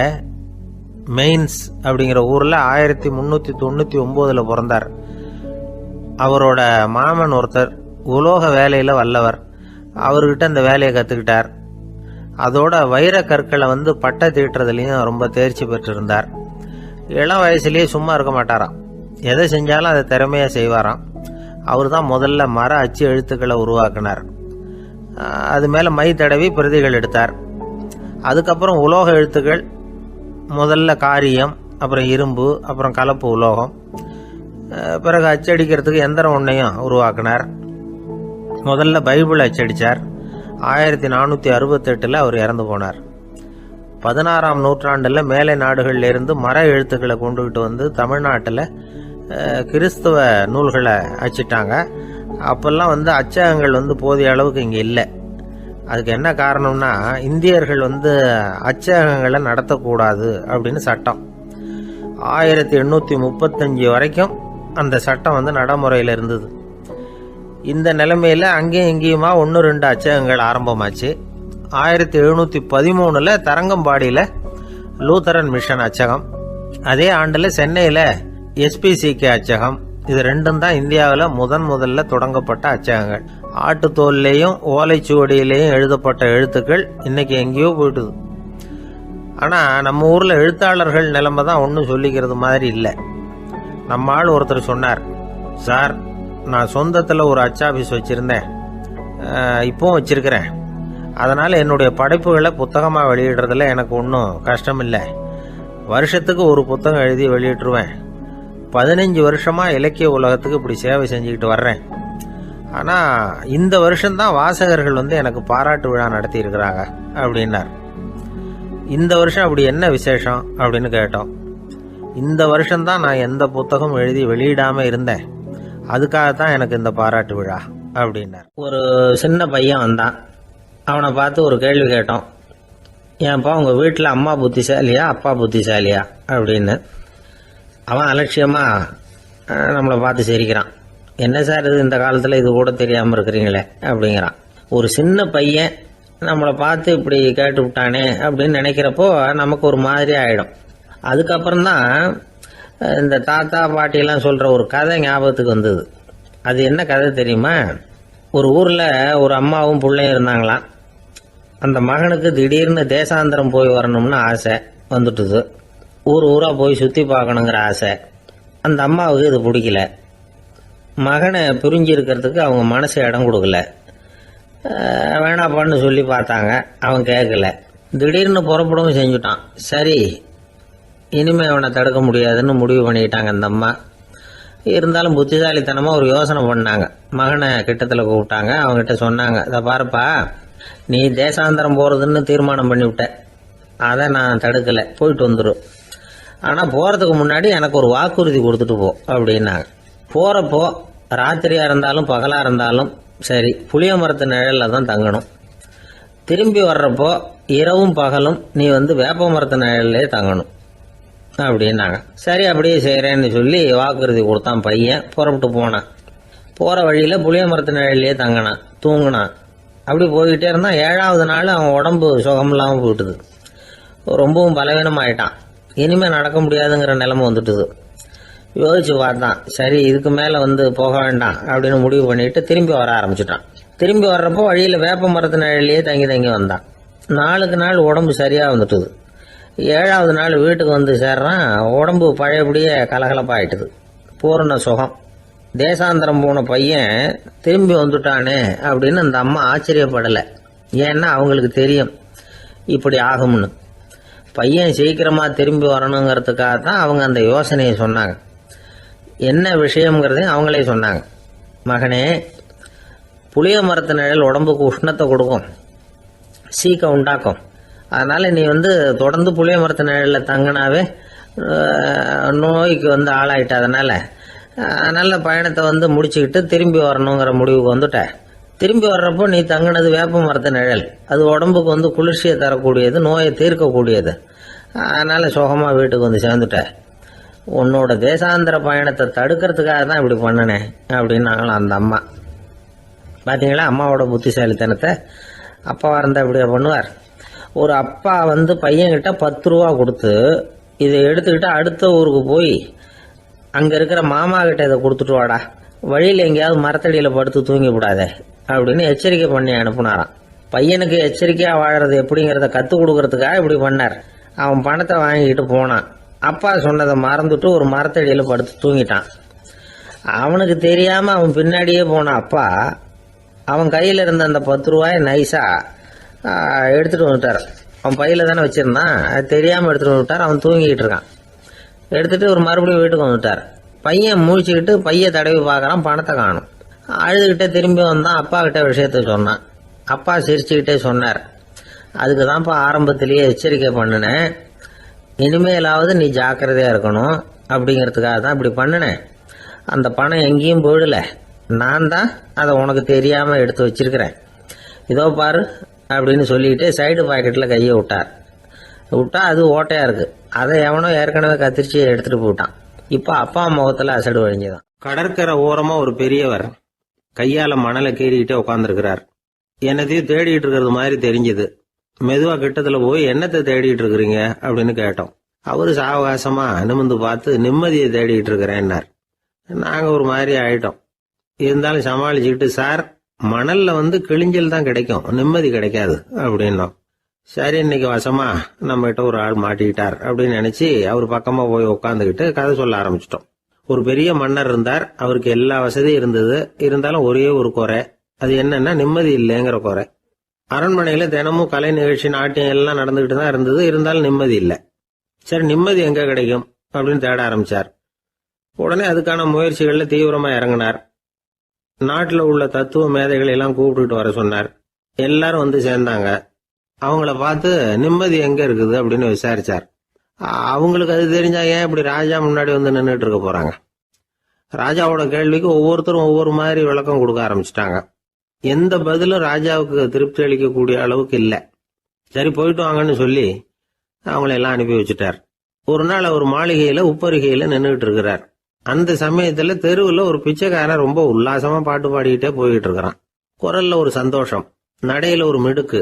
மெயின்ஸ் அப்படிங்கிற ஊரில் 1399 பிறந்தார். அவரோட மாமன் ஒருத்தர் உலோக வேலையில் வல்லவர். அவர்கிட்ட அந்த வேலையை கற்றுக்கிட்டார். அதோட வைர கற்களை வந்து பட்டை தீட்டுறதுலையும் ரொம்ப தேர்ச்சி பெற்றிருந்தார். இளம் வயசுலேயே சும்மா இருக்க மாட்டாராம். எதை செஞ்சாலும் அதை திறமையாக செய்வாராம். அவர் தான் முதல்ல மர அச்சு எழுத்துக்களை உருவாக்கினார். அது மேலே மை தடவி பிரதிகள் எடுத்தார். அதுக்கப்புறம் உலோக எழுத்துக்கள், முதல்ல காரியம், அப்புறம் இரும்பு, அப்புறம் கலப்பு உலோகம், பிறகு அச்சடிக்கிறதுக்கு எந்திரம் ஒன்றையும் உருவாக்கினார். முதல்ல பைபிள் அச்சடித்தார். 1468 அவர் இறந்து போனார். 16ஆம் நூற்றாண்டில் மேலை நாடுகளிலிருந்து மர எழுத்துக்களை கொண்டுகிட்டு வந்து தமிழ்நாட்டில் கிறிஸ்துவ நூல்களை அச்சிட்டாங்க. அப்போல்லாம் வந்து அச்சகங்கள் வந்து போதிய அளவுக்கு இங்கே இல்லை. அதுக்கு என்ன காரணம்னா, இந்தியர்கள் வந்து அச்சகங்களை நடத்தக்கூடாது அப்படின்னு சட்டம். 1835 வரைக்கும் அந்த சட்டம் வந்து நடைமுறையில் இருந்தது. இந்த நிலைமையில் அங்கேயும் இங்கேயுமா 1-2 அச்சகங்கள் ஆரம்பமாச்சு. 1713 தரங்கம்பாடியில் லூத்தரன் மிஷன் அச்சகம், அதே ஆண்டில் சென்னையில் எஸ்பிசிகே அச்சகம். இது ரெண்டும் தான் இந்தியாவில் முதல்ல தொடங்கப்பட்ட அச்சகங்கள். ஆட்டுத்தோல்லையும் ஓலைச்சுவடியிலையும் எழுதப்பட்ட எழுத்துக்கள் இன்னைக்கு எங்கேயோ போயிட்டுது. ஆனால் நம்ம ஊரில் எழுத்தாளர்கள் நிலைமை தான் ஒன்றும் சொல்லிக்கிறது மாதிரி இல்லை. நம்ம ஆள் ஒருத்தர் சொன்னார், சார் நான் சொந்தத்தில் ஒரு அச்சாபீஸ் வச்சுருந்தேன், இப்போவும் வச்சுருக்கிறேன். அதனால் என்னுடைய படைப்புகளை புத்தகமாக வெளியிடுறதுல எனக்கு ஒன்றும் கஷ்டம் இல்லை. வருஷத்துக்கு ஒரு புத்தகம் எழுதி வெளியிட்டுருவேன். 15 வருஷமாக இலக்கிய உலகத்துக்கு இப்படி சேவை செஞ்சுக்கிட்டு வர்றேன். ஆனால் இந்த வருஷம்தான் வாசகர்கள் வந்து எனக்கு பாராட்டு விழா நடத்தி இருக்கிறாங்க அப்படின்னார். இந்த வருஷம் அப்படி என்ன விசேஷம் அப்படின்னு கேட்டோம். இந்த வருஷம்தான் நான் எந்த புத்தகம் எழுதி வெளியிடாமல் இருந்தேன், அதுக்காகத்தான் எனக்கு இந்த பாராட்டு விழா அப்படின்னார். ஒரு சின்ன பையன் வந்தான். அவனை பார்த்து ஒரு கேள்வி கேட்டோம். ஏன்ப்பா உங்கள் வீட்டில் அம்மா புத்திசாலியா அப்பா புத்திசாலியா அப்படின்னு. அவன் அலட்சியமாக நம்மளை பார்த்து சிரிக்கிறான். என்ன சார் இது, இந்த காலத்தில் இது கூட தெரியாமல் இருக்கிறீங்களே அப்படிங்கிறான். ஒரு சின்ன பையன் நம்மளை பார்த்து இப்படி கேட்டு விட்டானே அப்படின்னு நினைக்கிறப்போ நமக்கு ஒரு மாதிரி ஆகிடும். அதுக்கப்புறம்தான் இந்த தாத்தா பாட்டியெல்லாம் சொல்கிற ஒரு கதை ஞாபகத்துக்கு வந்தது. அது என்ன கதை தெரியுமா? ஒரு ஊரில் ஒரு அம்மாவும் பிள்ளையும் இருந்தாங்களாம். அந்த மகனுக்கு திடீர்னு தேசாந்திரம் போய் வரணும்னு ஆசை வந்துட்டுது. ஊராக போய் சுற்றி பார்க்கணுங்கிற ஆசை. அந்த அம்மாவுக்கு இது பிடிக்கல. மகனை பிரிஞ்சு இருக்கிறதுக்கு அவங்க மனசு இடம் கொடுக்கல. வேணாப்பான்னு சொல்லி பார்த்தாங்க, அவன் கேட்கல. திடீர்னு புறப்படவும் செஞ்சுட்டான். சரி, இனிமேல் அவனை தடுக்க முடியாதுன்னு முடிவு பண்ணிக்கிட்டாங்க அந்த அம்மா. இருந்தாலும் புத்திசாலித்தனமாக ஒரு யோசனை பண்ணாங்க. மகனை கிட்டத்தில் கூப்பிட்டாங்க. அவங்ககிட்ட சொன்னாங்க, இதை பாருப்பா, நீ தேசாந்திரம் போகிறதுன்னு தீர்மானம் பண்ணிவிட்ட, அதை நான் தடுக்கலை, போயிட்டு வந்துடும். ஆனால் போகிறதுக்கு முன்னாடி எனக்கு ஒரு வாக்குறுதி கொடுத்துட்டு போ அப்படின்னாங்க. போகிறப்போ ராத்திரியாக இருந்தாலும் பகலாக இருந்தாலும் சரி, புளிய மரத்து நிழலில் தான் தங்கணும். திரும்பி வர்றப்போ இரவும் பகலும் நீ வந்து வேப்ப மரத்து நிழல்லே தங்கணும் அப்படின்னாங்க. சரி, அப்படியே செய்கிறேன்னு சொல்லி வாக்குறுதி கொடுத்தான் பையன். புறப்பட்டு போனான். போகிற வழியில் புளிய மரத்து நிழல்லையே தங்கினான், தூங்கினான். அப்படி போய்கிட்டே இருந்தான். 7ஆவது நாள் அவன் உடம்பு சுகமில்லாமல் போயிட்டுது. ரொம்பவும் பலவீனமாயிட்டான். இனிமேல் நடக்க முடியாதுங்கிற நிலைமை வந்துட்டுது. யோசிச்சு பார்த்தான். சரி, இதுக்கு மேலே வந்து போக வேண்டாம் அப்படின்னு முடிவு பண்ணிட்டு திரும்பி வர ஆரம்பிச்சுட்டான். திரும்பி வர்றப்போ வழியில் வேப்ப மரத்து நிழல்லையே தங்கி வந்தான். நாளுக்கு நாள் உடம்பு சரியாக வந்துட்டுது. 7ஆவது நாள் வீட்டுக்கு வந்து சேர்றான். உடம்பு பழையபடியே கலகலப்பாயிட்டுது. பூரண சுகம். தேசாந்திரம் போன பையன் திரும்பி வந்துட்டானே அப்படின்னு அந்த அம்மா ஆச்சரியப்படலை. ஏன்னா அவங்களுக்கு தெரியும் இப்படி ஆகும்னு. பையன் சீக்கிரமாக திரும்பி வரணுங்கிறதுக்காக தான் அவங்க அந்த யோசனையை சொன்னாங்க. என்ன விஷயம்ங்கிறதையும் அவங்களே சொன்னாங்க. மகனே, புளிய மரத்து நிழல் உடம்புக்கு உஷ்ணத்தை கொடுக்கும், சீக்கம் உண்டாக்கும். அதனால் நீ தொடர்ந்து புளிய மரத்து நிழலில் தங்கினாவே நோய்க்கு ஆளாயிட்ட. அதனால் பயணத்தை முடிச்சுக்கிட்டு திரும்பி வரணுங்கிற முடிவுக்கு வந்துட்ட. திரும்பி வர்றப்போ நீ தங்கினது வேப்ப மரத்து நிழல். அது உடம்புக்கு குளிர்ச்சியை தரக்கூடியது, நோயை தீர்க்கக்கூடியது. அதனால் சுகமாக வீட்டுக்கு சேர்ந்துட்ட. உன்னோட தேசாந்திர பயணத்தை தடுக்கிறதுக்காக தான் இப்படி பண்ணினேன் அப்படின்னாங்களாம் அந்த அம்மா. பார்த்தீங்களா அம்மாவோட புத்திசாலித்தனத்தை? அப்பாவாக இருந்தால் இப்படியா பண்ணுவார்? ஒரு அப்பா பையன்கிட்ட 10 ரூபா கொடுத்து இதை எடுத்துக்கிட்டு அடுத்த ஊருக்கு போய் அங்கே இருக்கிற மாமா கிட்ட இதை கொடுத்துட்டு வாடா, வழியில் எங்கேயாவது மரத்தடியில் படுத்து தூங்கி விடாதே அப்படின்னு எச்சரிக்கை பண்ணி அனுப்புனாராம். பையனுக்கு எச்சரிக்கையாக வாழறது எப்படிங்கிறத கற்றுக் கொடுக்கறதுக்காக இப்படி பண்ணார். அவன் பணத்தை வாங்கிக்கிட்டு போனான். அப்பா சொன்னதை மறந்துட்டு ஒரு மரத்தடியில் படுத்து தூங்கிட்டான். அவனுக்கு தெரியாமல் அவன் பின்னாடியே போன அப்பா அவன் கையில் இருந்த அந்த 10 ரூபாயை நைஸாக எடுத்துகிட்டு வந்துட்டார். அவன் பையில் தானே வச்சுருந்தான், அது தெரியாமல் எடுத்துகிட்டு வந்துட்டார். அவன் தூங்கிக்கிட்டு இருக்கான். எடுத்துகிட்டு ஒரு மறுபடியும் வீட்டுக்கு வந்துட்டார். பையன் முழிச்சுக்கிட்டு பையை தடவி பார்க்குறான், பணத்தை காணும். அழுதுகிட்டே திரும்பி வந்தான். அப்பா கிட்ட விஷயத்த சொன்னான். அப்பா சிரிச்சுக்கிட்டே சொன்னார், அதுக்கு தான்ப்பா ஆரம்பத்திலேயே எச்சரிக்கை பண்ணினேன், இனிமேலாவது நீ ஜாக்கிரதையாக இருக்கணும் அப்படிங்கிறதுக்காக தான் இப்படி பண்ணினேன். அந்த பணம் எங்கேயும் போயிடல, நான் தான் அதை உனக்கு தெரியாமல் எடுத்து வச்சிருக்கிறேன். இதோ பாரு அப்படின்னு சொல்லிட்டு சைடு பாக்கெட்டில் கையை விட்டா அது ஓட்டையாக இருக்குது. அதை எவனோ ஏற்கனவே கத்திரிச்சு எடுத்துகிட்டு போட்டான். இப்போ அப்பா முகத்தில் அசடு வழிஞ்சுதான். கடற்கரை ஓரமாக ஒரு பெரியவர் கையால் மணலை கீறிக்கிட்டே உட்காந்துருக்கிறார். என்னத்தையும் தேடிட்டு இருக்கிறது மாதிரி தெரிஞ்சுது. மெதுவாக கிட்டத்தில் போய் என்னத்தை தேடிட்டு இருக்கிறீங்க அப்படின்னு கேட்டோம். அவரு சாவகாசமாக நிமிந்து பார்த்து நிம்மதியை தேடிட்டு இருக்கிறேன்னார். நாங்கள் ஒரு மாதிரி ஆயிட்டோம். இருந்தாலும் சமாளிச்சுக்கிட்டு, சார் மணல்ல கிழிஞ்சல் தான் கிடைக்கும், நிம்மதி கிடைக்காது அப்படின்னோம். சரி, இன்னைக்கு வசமா நம்ம கிட்ட ஒரு ஆள் மாட்டிக்கிட்டார் அப்படின்னு நினைச்சு அவர் பக்கமா போய் உட்காந்துக்கிட்டு கதை சொல்ல ஆரம்பிச்சிட்டோம். ஒரு பெரிய மன்னர் இருந்தார். அவருக்கு எல்லா வசதியும் இருந்தது. இருந்தாலும் ஒரே ஒரு குறை. அது என்னன்னா நிம்மதி இல்லைங்கிற குறை. அரண்மனையில தினமும் கலை நிகழ்ச்சி, நாட்டியம் எல்லாம் நடந்துகிட்டு தான் இருந்தது. இருந்தாலும் நிம்மதி இல்லை. சரி, நிம்மதி எங்க கிடைக்கும் அப்படின்னு தேட ஆரம்பிச்சார். உடனே அதுக்கான முயற்சிகள்ல தீவிரமா இறங்கினார். நாட்டில் உள்ள தத்துவ மேதைகளை எல்லாம் கூப்பிட்டுட்டு வர சொன்னார். எல்லாரும் சேர்ந்தாங்க. அவங்கள பார்த்து நிம்மதி எங்க இருக்குது அப்படின்னு விசாரிச்சார். அவங்களுக்கு அது தெரிஞ்சா ஏன் இப்படி ராஜா முன்னாடி நின்றுட்டு இருக்க போறாங்க? ராஜாவோட கேள்விக்கு ஒவ்வொருத்தரும் ஒவ்வொரு மாதிரி விளக்கம் கொடுக்க ஆரம்பிச்சிட்டாங்க. எந்த பதிலும் ராஜாவுக்கு திருப்தி அளிக்கக்கூடிய அளவுக்கு இல்லை. சரி, போயிட்டு வாங்கன்னு சொல்லி அவங்கள எல்லாம் அனுப்பி வச்சுட்டார். ஒரு நாள் அவர் மாளிகையில உப்பரிகையில நின்றுட்டு இருக்கிறார். அந்த சமயத்துல தெருவுல ஒரு பிச்சைக்காரன் ரொம்ப உல்லாசமா பாட்டு பாடிக்கிட்டே போயிட்டு இருக்கிறான். குரல்ல ஒரு சந்தோஷம், நடையில ஒரு மிடுக்கு.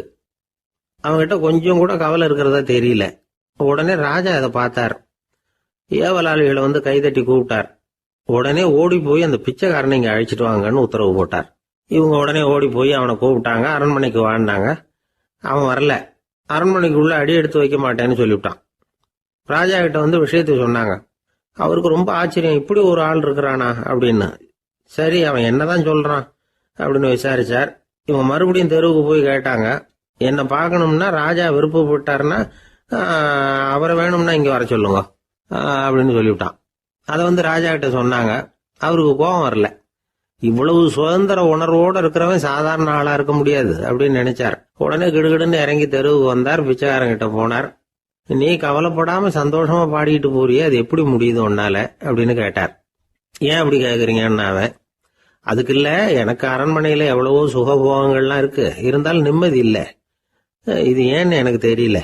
அவன்கிட்ட கொஞ்சம் கூட கவலை இருக்கிறதா தெரியல. உடனே ராஜா அதை பார்த்தார். ஏவலாளிகளை கைதட்டி கூப்பிட்டார். உடனே ஓடி போய் அந்த பிச்சைக்காரனை இங்க அழைச்சிட்டு வாங்கன்னு உத்தரவு போட்டார். இவங்க உடனே ஓடி போய் அவனை கூப்பிட்டாங்க. அரண்மனைக்கு வாழ்ந்தாங்க. அவன் வரல. அரண்மனைக்குள்ள அடி எடுத்து வைக்க மாட்டேன்னு சொல்லிவிட்டான். ராஜா கிட்ட விஷயத்த சொன்னாங்க. அவருக்கு ரொம்ப ஆச்சரியம், இப்படி ஒரு ஆள் இருக்கிறானா அப்படின்னு. சரி, அவன் என்னதான் சொல்றான் அப்படின்னு விசாரிச்சார். இவன் மறுபடியும் தெருவுக்கு போய் கேட்டாங்க. என்ன பார்க்கணும்னா ராஜா விருப்பப்பட்டாருன்னா அவரை வேணும்னா இங்க வர சொல்லுங்க அப்படின்னு சொல்லிவிட்டான். அதை ராஜா கிட்ட சொன்னாங்க. அவருக்கு கோபம் வரல. இவ்வளவு சுதந்திர உணர்வோடு இருக்கிறவன் சாதாரண ஆளா இருக்க முடியாது அப்படின்னு நினைச்சார். உடனே கிடுகிடுன்னு இறங்கி தெருவுக்கு வந்தார். பிச்சைக்காரங்கிட்ட போனார். நீ கவலைப்படாம சந்தோஷமா பாடிட்டு போறியே, அது எப்படி முடியுது உன்னால அப்படின்னு கேட்டார். ஏன் அப்படி கேக்குறீங்கன்னா, அவன் அதுக்கு இல்ல, எனக்கு அரண்மனையில எவ்வளவோ சுகபோகங்கள்லாம் இருக்கு, இருந்தாலும் நிம்மதி இல்ல. இது ஏன்னு எனக்கு தெரியல.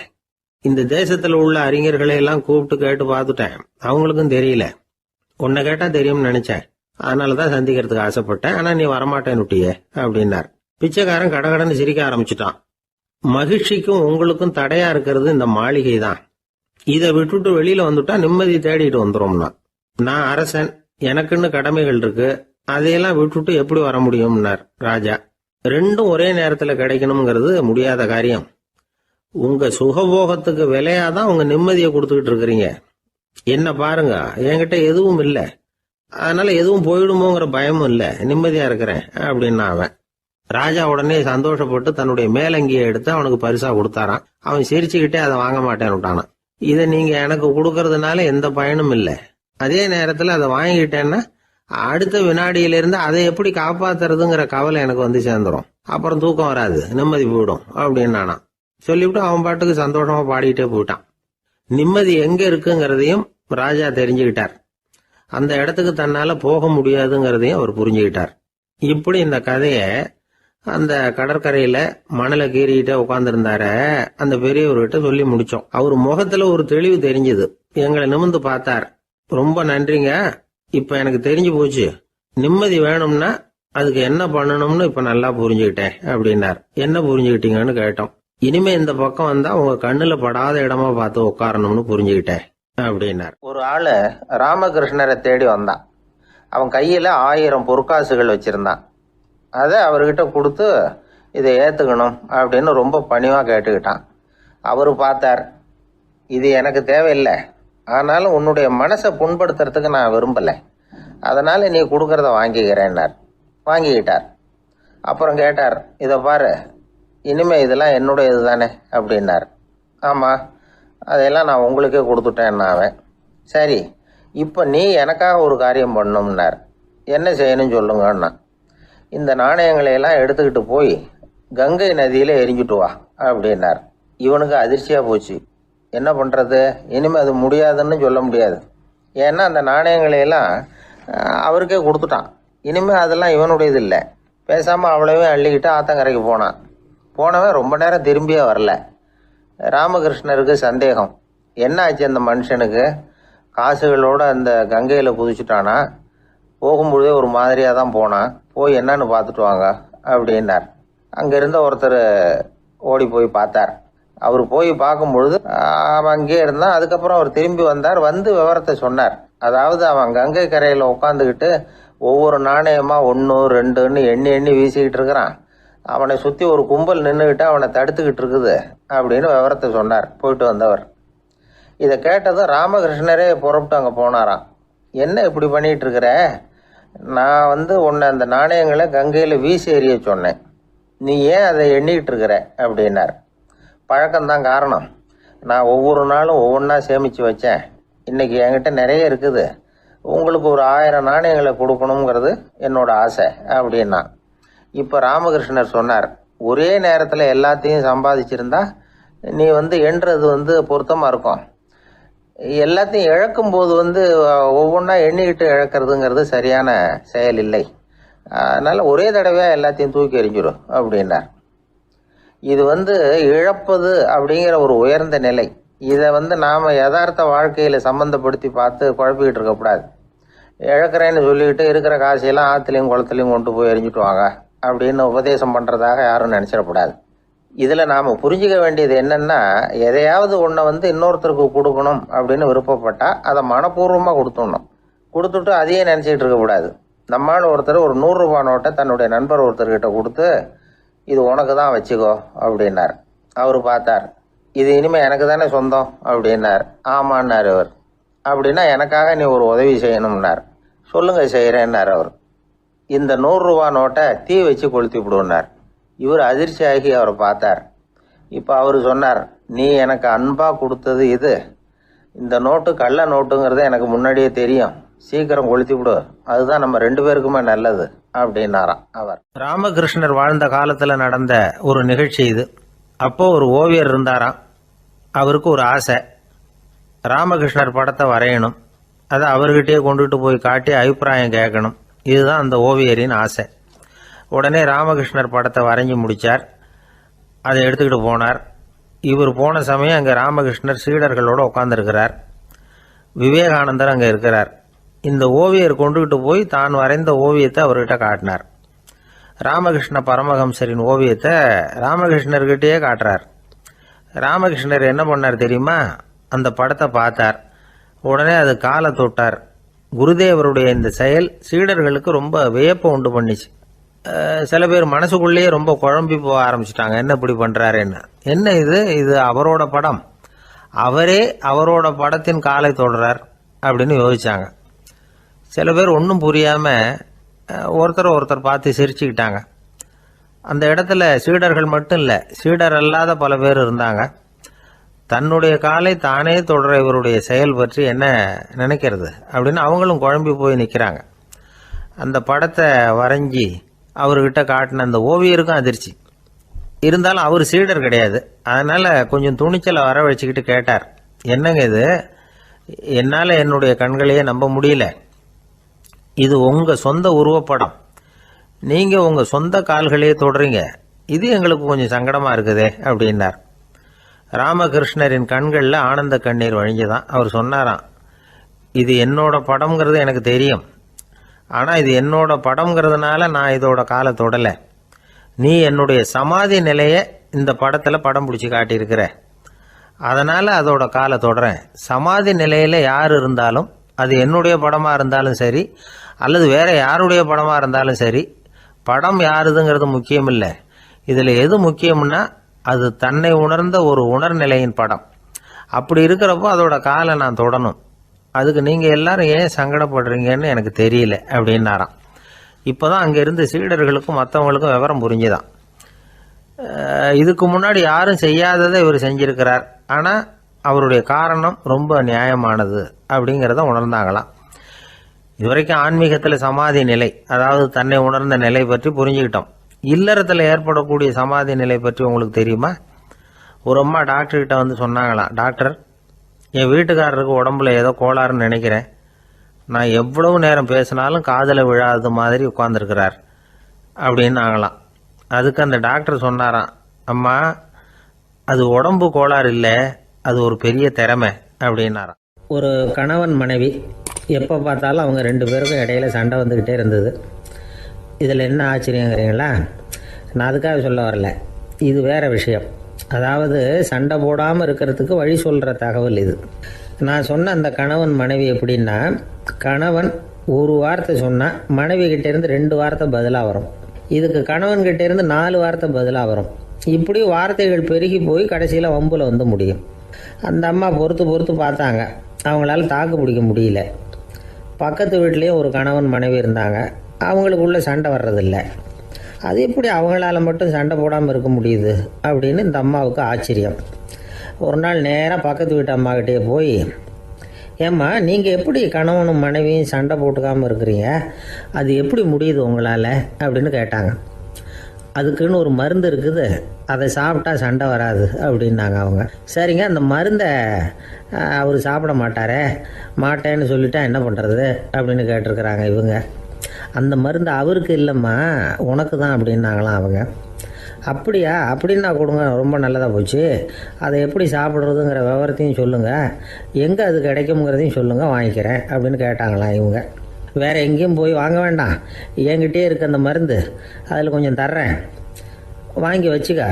இந்த தேசத்துல உள்ள அறிஞர்களை எல்லாம் கூப்பிட்டு கேட்டு பார்த்துட்டேன், அவங்களுக்கும் தெரியல. உன்னை கேட்டா தெரியும்னு நினைச்சேன், அதனாலதான் சந்திக்கிறதுக்கு ஆசைப்பட்டேன். ஆனா நீ வரமாட்டேன்னுட்டியே அப்படின்னார். பிச்சைக்காரன் கடகடன்னு சிரிக்க ஆரம்பிச்சுட்டான். மகிழ்ச்சிக்கும் உங்களுக்கும் தடையா இருக்கிறது இந்த மாளிகை தான். இதை விட்டுட்டு வெளியில வந்துட்டா நிம்மதி தேடிட்டு வந்துரும்னா. நான் அரசன், எனக்குன்னு கடமைகள் இருக்கு, அதையெல்லாம் விட்டுட்டு எப்படி வர முடியும்னார் ராஜா. ரெண்டும் ஒரே நேரத்துல கிடைக்கணுங்கிறது முடியாத காரியம். உங்க சுகபோகத்துக்கு விலையாதான் உங்க நிம்மதியை கொடுத்துக்கிட்டு இருக்கிறீங்க. என்ன பாருங்க, என்கிட்ட எதுவும் இல்லை, அதனால எதுவும் போயிடுமோங்கிற பயமும் இல்லை, நிம்மதியா இருக்கிறேன் அப்படின்னா அவன். ராஜா உடனே சந்தோஷப்பட்டு தன்னுடைய மேலங்கியை எடுத்து அவனுக்கு பரிசா கொடுத்தாரான். அவன் சிரிச்சுக்கிட்டே அதை வாங்க மாட்டேன்னு விட்டானான். இதை நீங்க எனக்கு கொடுக்கறதுனால எந்த பயனும் இல்லை, அதே நேரத்தில் அதை வாங்கிட்டேன்னா அடுத்த வினாடியிலிருந்து அதை எப்படி காப்பாத்துறதுங்கிற கவலை எனக்கு வந்து சேர்ந்துடும். அப்புறம் தூக்கம் வராது, நிம்மதி போயிடும் அப்படின்னு நானா சொல்லிவிட்டு அவன் பாட்டுக்கு சந்தோஷமா பாடிக்கிட்டே போயிட்டான். நிம்மதி எங்க இருக்குங்கிறதையும் ராஜா தெரிஞ்சுக்கிட்டார். அந்த இடத்துக்கு தன்னால போக முடியாதுங்கிறதையும் அவர் புரிஞ்சுக்கிட்டார். இப்படி இந்த கதைய அந்த கடற்கரையில மணலை கீறிக்கிட்டே உட்கார்ந்துருந்தார அந்த பெரியவர்கிட்ட சொல்லி முடிச்சோம். அவர் முகத்துல ஒரு தெளிவு தெரிஞ்சது. எங்களை நிமிர்ந்து பார்த்தார். ரொம்ப நன்றிங்க, இப்ப எனக்கு தெரிஞ்சு போச்சு. நிம்மதி வேணும்னா அதுக்கு என்ன பண்ணணும்னு இப்ப நல்லா புரிஞ்சுக்கிட்டேன் அப்படின்னார். என்ன புரிஞ்சுக்கிட்டீங்கன்னு கேட்டோம். இனிமே இந்த பக்கம் வந்தா உங்க கண்ணுல படாத இடமா பார்த்து உட்காரணும்னு புரிஞ்சுக்கிட்டேன் அப்படின்னார். ஒரு ஆளு ராமகிருஷ்ணரை தேடி வந்தான். அவன் கையில 1000 பொற்காசுகள் வச்சிருந்தான். அதை அவர்கிட்ட கொடுத்து இதை ஏத்துக்கணும் அப்படின்னு ரொம்ப பணிவா கேட்டுக்கிட்டான். அவரு பார்த்தார், இது எனக்கு தேவையில்லை, ஆனாலும் உன்னுடைய மனசை புண்படுத்துறதுக்கு நான் விரும்பலை, அதனால நீ கொடுக்கறத வாங்கிக்கிறேன்னார். வாங்கிக்கிட்டார். அப்புறம் கேட்டார், இதை பாரு, இனிமே இதெல்லாம் என்னுடைய இதுதானே அப்படின்னார். ஆமா, அதையெல்லாம் நான் உங்களுக்கே கொடுத்துட்டேன். அவன் சரி, இப்போ நீ எனக்காக ஒரு காரியம் பண்ணணும்னார். என்ன செய்யணும்னு சொல்லுங்கன்னா, இந்த நாணயங்களை எல்லாம் எடுத்துக்கிட்டு போய் கங்கை நதியில எரிஞ்சுட்டு வா அப்படின்னார். இவனுக்கு அதிர்ச்சியா போச்சு. என்ன பண்றது, இனிமே அது முடியாதுன்னு சொல்ல முடியாது. ஏன்னா அந்த நாணயங்களை எல்லாம் அவருக்கே கொடுத்துட்டான். இனிமே அதெல்லாம் இவனுடையது இல்லை. பேசாம அவ்வளவே அள்ளிக்கிட்டு ஆத்தங்கரைக்கு போனான். போனவன் ரொம்ப நேரம் திரும்பியே வரல. ராமகிருஷ்ணருக்கு சந்தேகம், என்ன ஆச்சு அந்த மனுஷனுக்கு, காசுகளோட அந்த கங்கையில குதிச்சுட்டானா, போகும்பொழுதே ஒரு மாதிரியாக தான் போனான், போய் என்னன்னு பார்த்துட்டு வாங்க அப்படின்னார். அங்கே இருந்த ஒருத்தர் ஓடி போய் பார்த்தார். அவர் போய் பார்க்கும்பொழுது அவன் அங்கேயே இருந்தான். அதுக்கப்புறம் அவர் திரும்பி வந்தார். வந்து விவரத்தை சொன்னார். அதாவது அவன் கங்கை கரையில் உட்காந்துக்கிட்டு ஒவ்வொரு நாணயமா 1 2ன்னு எண்ணி எண்ணி வீசிக்கிட்டு இருக்கிறான். அவனை சுற்றி ஒரு கும்பல் நின்றுக்கிட்டு அவனை தடுத்துக்கிட்டு இருக்குது அப்படின்னு விவரத்தை சொன்னார் போயிட்டு வந்தவர். இதை கேட்டதும் ராமகிருஷ்ணரே புறப்பட்டு அங்கே போனாராம். என்ன இப்படி பண்ணிட்டு இருக்கிற, நான் உன்னை அந்த நாணயங்களை கங்கையில் வீசி எறிய சொன்னேன், நீ ஏன் அதை எண்ணிக்கிட்டு இருக்கிற அப்படின்னார். பழக்கம்தான் காரணம், நான் ஒவ்வொரு நாளும் ஒவ்வொன்றா சேமித்து வச்சேன். இன்னைக்கு என்கிட்ட நிறைய இருக்குது, உங்களுக்கு ஒரு 1000 நாணயங்களை கொடுக்கணுங்கிறது என்னோட ஆசை அப்படின்னா. இப்போ ராமகிருஷ்ணர் சொன்னார், ஒரே நேரத்தில் எல்லாத்தையும் சம்பாதிச்சிருந்தா நீ எண்ணுறது பொருத்தமாக இருக்கும். எல்லாத்தையும் இழக்கும் போது ஒவ்வொன்றா எண்ணிக்கிட்டு இழக்கிறதுங்கிறது சரியான செயல் இல்லை. அதனால ஒரே தடவையாக எல்லாத்தையும் தூக்கி எறிஞ்சிடும் அப்படின்னார். இது இழப்பது அப்படிங்கிற ஒரு உயர்ந்த நிலை. இதை நாம் யதார்த்த வாழ்க்கையில் சம்மந்தப்படுத்தி பார்த்து குழப்பிக்கிட்டு இருக்கக்கூடாது. இழக்கிறேன்னு சொல்லிக்கிட்டு இருக்கிற காசையெல்லாம் ஆற்றுலையும் குளத்துலையும் கொண்டு போய் எரிஞ்சிட்டு வாங்க அப்படின்னு உபதேசம் பண்ணுறதாக யாரும் நினச்சிடக்கூடாது. இதில் நாம் புரிஞ்சிக்க வேண்டியது என்னென்னா, எதையாவது ஒன்றை இன்னொருத்தருக்கு கொடுக்கணும் அப்படின்னு விருப்பப்பட்டால் அதை மனப்பூர்வமாக கொடுத்துடணும். கொடுத்துட்டு அதையே நினச்சிக்கிட்டு இருக்கக்கூடாது. நம்மால் ஒருத்தர் ஒரு 100 ரூபா நோட்டை தன்னுடைய நண்பர் ஒருத்தர்கிட்ட கொடுத்து, இது உனக்கு தான் வச்சுக்கோ அப்படின்னார். அவர் பார்த்தார், இது இனிமேல் எனக்கு தானே சொந்தம் அப்படின்னார். ஆமான்னார் அவர். அப்படின்னா எனக்காக நீ ஒரு உதவி செய்யணும்னார். சொல்லுங்க செய்கிறேன்னார் அவர். இந்த 100 ரூபா நோட்டை தீ வச்சு கொளுத்தி விடுனார். இவர் அதிர்ச்சியாகி அவரை பார்த்தார். இப்போ அவர் சொன்னார், நீ எனக்கு அன்பாக கொடுத்தது இது, இந்த நோட்டு கள்ள நோட்டுங்கிறது எனக்கு முன்னாடியே தெரியும், சீக்கிரம் கொளுத்தி விடு, அதுதான் நம்ம 2 பேருக்குமே நல்லது அப்படின்னாராம் அவர். ராமகிருஷ்ணர் வாழ்ந்த காலத்தில் நடந்த ஒரு நிகழ்ச்சி இது. அப்போ ஒரு ஓவியர் இருந்தாராம். அவருக்கு ஒரு ஆசை, ராமகிருஷ்ணர் படத்தை வரையணும், அதை அவர்கிட்டயே கொண்டுட்டு போய் காட்டி அபிப்பிராயம் கேட்கணும். இதுதான் அந்த ஓவியரின் ஆசை. உடனே ராமகிருஷ்ணர் படத்தை வரைஞ்சி முடித்தார். அதை எடுத்துக்கிட்டு போனார். இவர் போன சமயம் அங்கே ராமகிருஷ்ணர் சீடர்களோடு உட்காந்துருக்கிறார். விவேகானந்தர் அங்கே இருக்கிறார். இந்த ஓவியர் கொண்டுகிட்டு போய் தான் வரைந்த ஓவியத்தை அவர்கிட்ட காட்டினார். ராமகிருஷ்ண பரமஹம்சரின் ஓவியத்தை ராமகிருஷ்ணர்கிட்டயே காட்டுறார். ராமகிருஷ்ணர் என்ன பண்ணார் தெரியுமா, அந்த படத்தை பார்த்தார். உடனே அது காலை தொட்டார். குருதேவருடைய இந்த செயல் சீடர்களுக்கு ரொம்ப வியப்பை உண்டு பண்ணிச்சு. சில பேர் மனசுக்குள்ளேயே ரொம்ப குழம்பி போக ஆரம்பிச்சிட்டாங்க, என்ன இப்படி பண்ணுறாருன்னு. என்ன இது அவரோட படம், அவரே அவரோட படத்தின் காலை தொடுறார் அப்படின்னு யோசிச்சாங்க. சில பேர் ஒன்றும் புரியாமல் ஒருத்தர் பார்த்து சிரிச்சுக்கிட்டாங்க. அந்த இடத்துல சீடர்கள் மட்டும் இல்லை, சீடர் அல்லாத பல பேர் இருந்தாங்க. தன்னுடைய காலை தானே தொடர இவருடைய செயல் பற்றி என்ன நினைக்கிறது அப்படின்னு அவங்களும் குழம்பி போய் நிற்கிறாங்க. அந்த படத்தை வரைஞ்சி அவர்கிட்ட காட்டின அந்த ஓவியருக்கும் அதிர்ச்சி. இருந்தாலும் அவர் சீடர் கிடையாது. அதனால் கொஞ்சம் துணிச்சலை வரவழைச்சிக்கிட்டு கேட்டார், என்னங்க இது, என்னால் என்னுடைய கண்களையே நம்ப முடியல. இது உங்கள் சொந்த உருவப்படம், நீங்கள் உங்கள் சொந்த கால்களையே தொடுறீங்க, இது எங்களுக்கு கொஞ்சம் சங்கடமாக இருக்குதே அப்படின்னார். ராமகிருஷ்ணரின் கண்களில் ஆனந்த கண்ணீர் வழிஞ்சுதான். அவர் சொன்னாராம், இது என்னோட படம்ங்கிறது எனக்கு தெரியும், ஆனால் இது என்னோட படம்ங்கிறதுனால நான் இதோட காலை தொடலை. நீ என்னுடைய சமாதி நிலையை இந்த படத்தில் படம் பிடிச்சி காட்டியிருக்கிற, அதனால் அதோட காலை தொடறேன். சமாதி நிலையில் யார் இருந்தாலும், அது என்னுடைய படமாக இருந்தாலும் சரி அல்லது வேறு யாருடைய படமாக இருந்தாலும் சரி, படம் யாருதுங்கிறது முக்கியம் இல்லை. இதில் எது முக்கியம்னா அது தன்னை உணர்ந்த ஒரு உணர்நிலையின் படம். அப்படி இருக்கிறப்போ அதோட காலை நான் தொடணும். அதுக்கு நீங்கள் எல்லாரும் ஏன் சங்கடப்படுறீங்கன்னு எனக்கு தெரியல அப்படின்னாராம். இப்போ தான் அங்கே இருந்து சீடர்களுக்கும் மற்றவங்களுக்கும் விவரம் புரிஞ்சுதான். இதுக்கு முன்னாடி யாரும் செய்யாததை இவர் செஞ்சிருக்கிறார், ஆனால் அவருடைய காரணம் ரொம்ப நியாயமானது அப்படிங்கிறத உணர்ந்தாங்களாம். இதுவரைக்கும் ஆன்மீகத்தில் சமாதி நிலை, அதாவது தன்னை உணர்ந்த நிலை பற்றி புரிஞ்சுக்கிட்டோம். இல்லறத்தில் ஏற்படக்கூடிய சமாதி நிலை பற்றி உங்களுக்கு தெரியுமா? ஒரு அம்மா டாக்டர்கிட்ட வந்து சொன்னாங்களாம், டாக்டர், என் வீட்டுக்காரருக்கு உடம்புல ஏதோ கோளாறுன்னு நினைக்கிறேன், நான் எவ்வளவு நேரம் பேசினாலும் காதில் விழாதது மாதிரி உட்கார்ந்துருக்கிறார் அப்படின்னாங்களாம். அதுக்கு அந்த டாக்டர் சொன்னாராம், அம்மா, அது உடம்பு கோளாறு இல்லை, அது ஒரு பெரிய திறமை அப்படின்னாராம். ஒரு கணவன் மனைவி எப்போ பார்த்தாலும் அவங்க 2 பேருக்கும் இடையில சண்டை வந்துக்கிட்டே இருந்தது. இதில் என்ன ஆச்சரியங்கிறீங்களா? நான் அதுக்காக சொல்ல வரல, இது வேறு விஷயம். அதாவது சண்டை போடாமல் இருக்கிறதுக்கு வழி சொல்கிற தகவல் இது. நான் சொன்ன அந்த கணவன் மனைவி எப்படின்னா, கணவன் ஒரு வார்த்தை சொன்னால் மனைவி கிட்டேருந்து 2 வார்த்தை பதிலாக வரும். இதுக்கு கணவன்கிட்டேருந்து 4 வார்த்தை பதிலாக வரும். இப்படி வார்த்தைகள் பெருகி போய் கடைசியில் வம்பில் வந்து முடியும். அந்த அம்மா பொறுத்து பார்த்தாங்க, அவங்களால தாக்கு பிடிக்க முடியல. பக்கத்து வீட்லேயும் ஒரு கணவன் மனைவி இருந்தாங்க, அவங்களுக்குள்ளே சண்டை வர்றதில்ல. அது எப்படி அவங்களால மட்டும் சண்டை போடாமல் இருக்க முடியுது அப்படின்னு இந்த அம்மாவுக்கு ஆச்சரியம். ஒரு நாள் நேராக பக்கத்து வீட்டு அம்மாக்கிட்டே போய், ஏம்மா, நீங்கள் எப்படி கணவனும் மனைவியும் சண்டை போட்டுக்காமல் இருக்கிறீங்க, அது எப்படி முடியுது உங்களால் அப்படின்னு கேட்டாங்க. அதுக்குன்னு ஒரு மருந்து இருக்குது, அதை சாப்பிட்டா சண்டை வராது அப்படின்னாங்க அவங்க. சரிங்க, அந்த மருந்தை அவர் சாப்பிட மாட்டேன்னு சொல்லிட்டா என்ன பண்ணுறது அப்படின்னு கேட்டிருக்கிறாங்க இவங்க. அந்த மருந்து அவருக்கு இல்லைம்மா, உனக்கு தான் அப்படின்னாங்களாம் அவங்க. அப்படியா, அப்படின்னா கொடுங்க, ரொம்ப நல்லதாக போச்சு. அதை எப்படி சாப்பிட்றதுங்கிற விவரத்தையும் சொல்லுங்கள், எங்கே அது கிடைக்குங்கிறதையும் சொல்லுங்கள், வாங்கிக்கிறேன் அப்படின்னு கேட்டாங்களாம் இவங்க. வேறு எங்கேயும் போய் வாங்க வேண்டாம், என்கிட்டே இருக்க அந்த மருந்து, அதில் கொஞ்சம் தர்றேன், வாங்கி வச்சுக்க.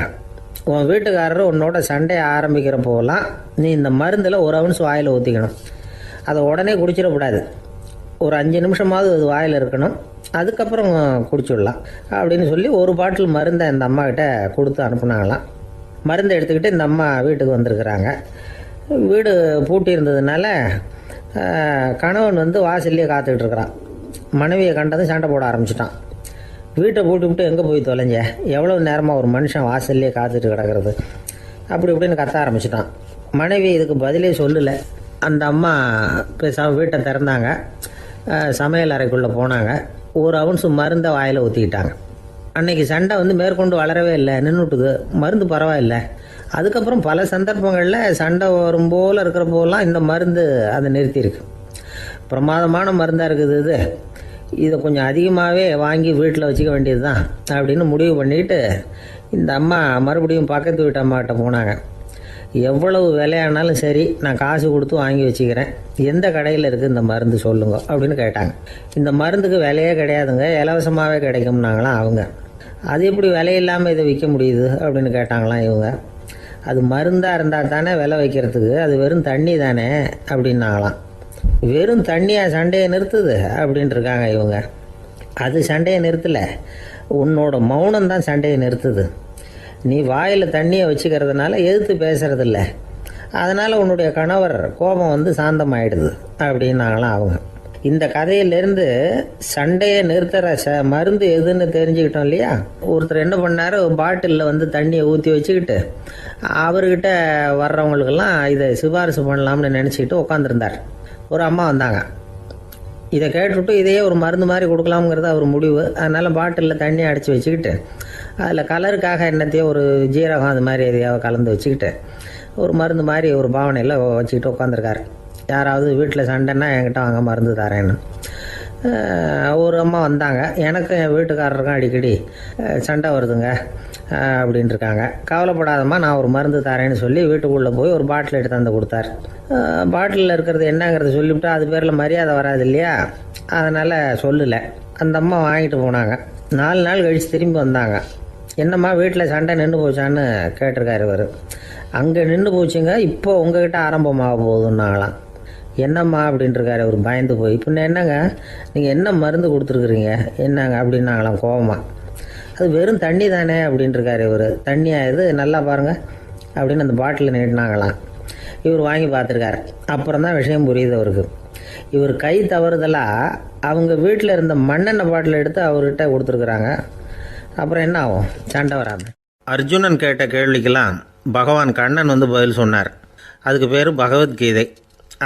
உன் வீட்டுக்காரர் உன்னோட சண்டையை ஆரம்பிக்கிறப்போலாம் நீ இந்த மருந்தில் ஒரு அவுன்ஸ் வாயில் ஊற்றிக்கணும். அதை உடனே குடிச்சிடக்கூடாது, ஒரு 5 நிமிஷமாவது அது வாயில் இருக்கணும், அதுக்கப்புறம் குடிச்சிடலாம் அப்படின்னு சொல்லி ஒரு பாட்டில் மருந்தை இந்த அம்மாக்கிட்ட கொடுத்து அனுப்புனாங்களாம். மருந்தை எடுத்துக்கிட்டு இந்த அம்மா வீட்டுக்கு வந்திருக்கிறாங்க. வீடு பூட்டி இருந்ததுனால கணவன் வந்து வாசல்லையே காத்துக்கிட்டு இருக்கிறான். மனைவியை கண்டதும் சண்டை போட ஆரம்பிச்சிட்டான். வீட்டை பூட்டி விட்டு எங்கே போய் தொலைஞ்ச, எவ்வளோ நேரமாக ஒரு மனுஷன் வாசல்லையே காத்துட்டு கிடக்கிறது அப்படி இப்படின்னு கத்த ஆரம்பிச்சிட்டான். மனைவி இதுக்கு பதிலே சொல்லலை. அந்த அம்மா பேசாமல் வீட்டை திறந்தாங்க, சமையல் அறைக்குள்ளே போனாங்க, ஒரு அவுன்ஸ் மருந்தை வாயில் ஊற்றிக்கிட்டாங்க. அன்னைக்கு சண்டை வந்து மேற்கொண்டு வளரவே இல்லை, நின்றுட்டுது. மருந்து பரவாயில்ல. அதுக்கப்புறம் பல சந்தர்ப்பங்களில் சண்டை வரும் போல் இருக்கிற போலாம் இந்த மருந்து அதை நிறுத்தியிருக்கு. பிரமாதமான மருந்தாக இருக்குது இதை கொஞ்சம் அதிகமாகவே வாங்கி வீட்டில் வச்சுக்க வேண்டியது தான் அப்படின்னு முடிவு பண்ணிட்டு இந்த அம்மா மறுபடியும் பக்கத்து வீட்டு அம்மாக்கிட்ட போனாங்க. எவ்வளவு விலையானாலும் சரி, நான் காசு கொடுத்து வாங்கி வச்சுக்கிறேன், எந்த கடையில் இருக்குது இந்த மருந்து சொல்லுங்க அப்படின்னு கேட்டாங்க. இந்த மருந்துக்கு விலையே கிடையாதுங்க, இலவசமாகவே கிடைக்கும்னாங்களாம் அவங்க. அது எப்படி விலையில்லாமல் இதை விற்க முடியுது அப்படின்னு கேட்டாங்களாம் இவங்க. அது மருந்தாக இருந்தால் தானே விலை வைக்கிறதுக்கு, அது வெறும் தண்ணி தானே அப்படின்னாங்களாம். வெறும் தண்ணியாக சண்டையை நிறுத்துது அப்படின்ட்டு இருக்காங்க இவங்க. அது சண்டையை நிறுத்தலை, உன்னோட மௌனம் தான் சண்டையை நிறுத்துது. நீ வாயில் தண்ணியை வச்சுக்கிறதுனால எதிர்த்து பேசுறதில்ல, அதனால் உன்னுடைய கணவர் கோபம் வந்து சாந்தமாயிடுது அப்படின்னாங்களாம் அவங்க. இந்த கதையிலேருந்து சண்டையை நிறுத்துற மருந்து எதுன்னு தெரிஞ்சுக்கிட்டோம் இல்லையா. ஒருத்தர் என்ன பண்ணார், பாட்டிலில் வந்து தண்ணியை ஊற்றி வச்சுக்கிட்டு அவர்கிட்ட வர்றவங்களுக்கெல்லாம் இதை சிபாரிசு பண்ணலாம்னு நினச்சிக்கிட்டு உட்காந்துருந்தார். ஒரு அம்மா வந்தாங்க. இதை கேட்டுவிட்டு இதையே ஒரு மருந்து மாதிரி கொடுக்கலாம்ங்கிறது அவர் முடிவு. அதனால் பாட்டிலில் தண்ணி அடித்து வச்சுக்கிட்டு அதில் கலருக்காக என்னத்தையோ ஒரு ஜீரகம் அது மாதிரி எதையாவது கலந்து வச்சுக்கிட்டு ஒரு மருந்து மாதிரி ஒரு பாவனையில் வச்சுக்கிட்டு உட்காந்துருக்காரு. யாராவது வீட்டில் சண்டைன்னா என்கிட்ட வாங்க மருந்து தரேன்னு. ஒரு அம்மா வந்தாங்க. எனக்கும் என் வீட்டுக்காரருக்கும் அடிக்கடி சண்டை வருதுங்க அப்படின்ட்டு இருக்காங்க. கவலைப்படாதம்மா, நான் ஒரு மருந்து தரேன்னு சொல்லி வீட்டுக்குள்ளே போய் ஒரு பாட்டில் எடுத்து வந்து கொடுத்தார். பாட்டிலில் இருக்கிறது என்னங்கிறத சொல்லிவிட்டு அது பேரில் மரியாதை வராது இல்லையா, அதனால் சொல்லலை. அந்த அம்மா வாங்கிட்டு போனாங்க. 4 நாள் கழித்து திரும்பி வந்தாங்க. என்னம்மா வீட்டில் சண்டை நின்று போச்சான்னு கேட்டிருக்காரு இவர். அங்கே நின்று போச்சுங்க, இப்போ உங்ககிட்ட ஆரம்பமாக போகுதுன்னாங்களாம். என்னம்மா அப்படின்ட்டுருக்காரு அவர் பயந்து போய். பின்ன என்னங்க நீங்கள் என்ன மருந்து கொடுத்துருக்குறீங்க என்னங்க அப்படின்னாங்களாம் கோவமாக. அது வெறும் தண்ணி தானே அப்படின்ட்டுருக்காரு இவர். தண்ணியாக இது நல்லா பாருங்கள் அப்படின்னு அந்த பாட்டில் நீட்டினாங்களாம். இவர் வாங்கி பார்த்துருக்காரு. அப்புறம் தான் விஷயம் புரியுது அவருக்கு. இவர் கை தவறுதலாக அவங்க வீட்டில் இருந்த மண்ணெண்ணெய் பாட்டில் எடுத்து அவர்கிட்ட கொடுத்துருக்குறாங்க. அப்புறம் என்ன ஆகும், சண்டை வராது. அர்ஜுனன் கேட்ட கேள்விக்கெல்லாம் பகவான் கண்ணன் வந்து பதில் சொன்னார். அதுக்கு பேர் பகவத்கீதை.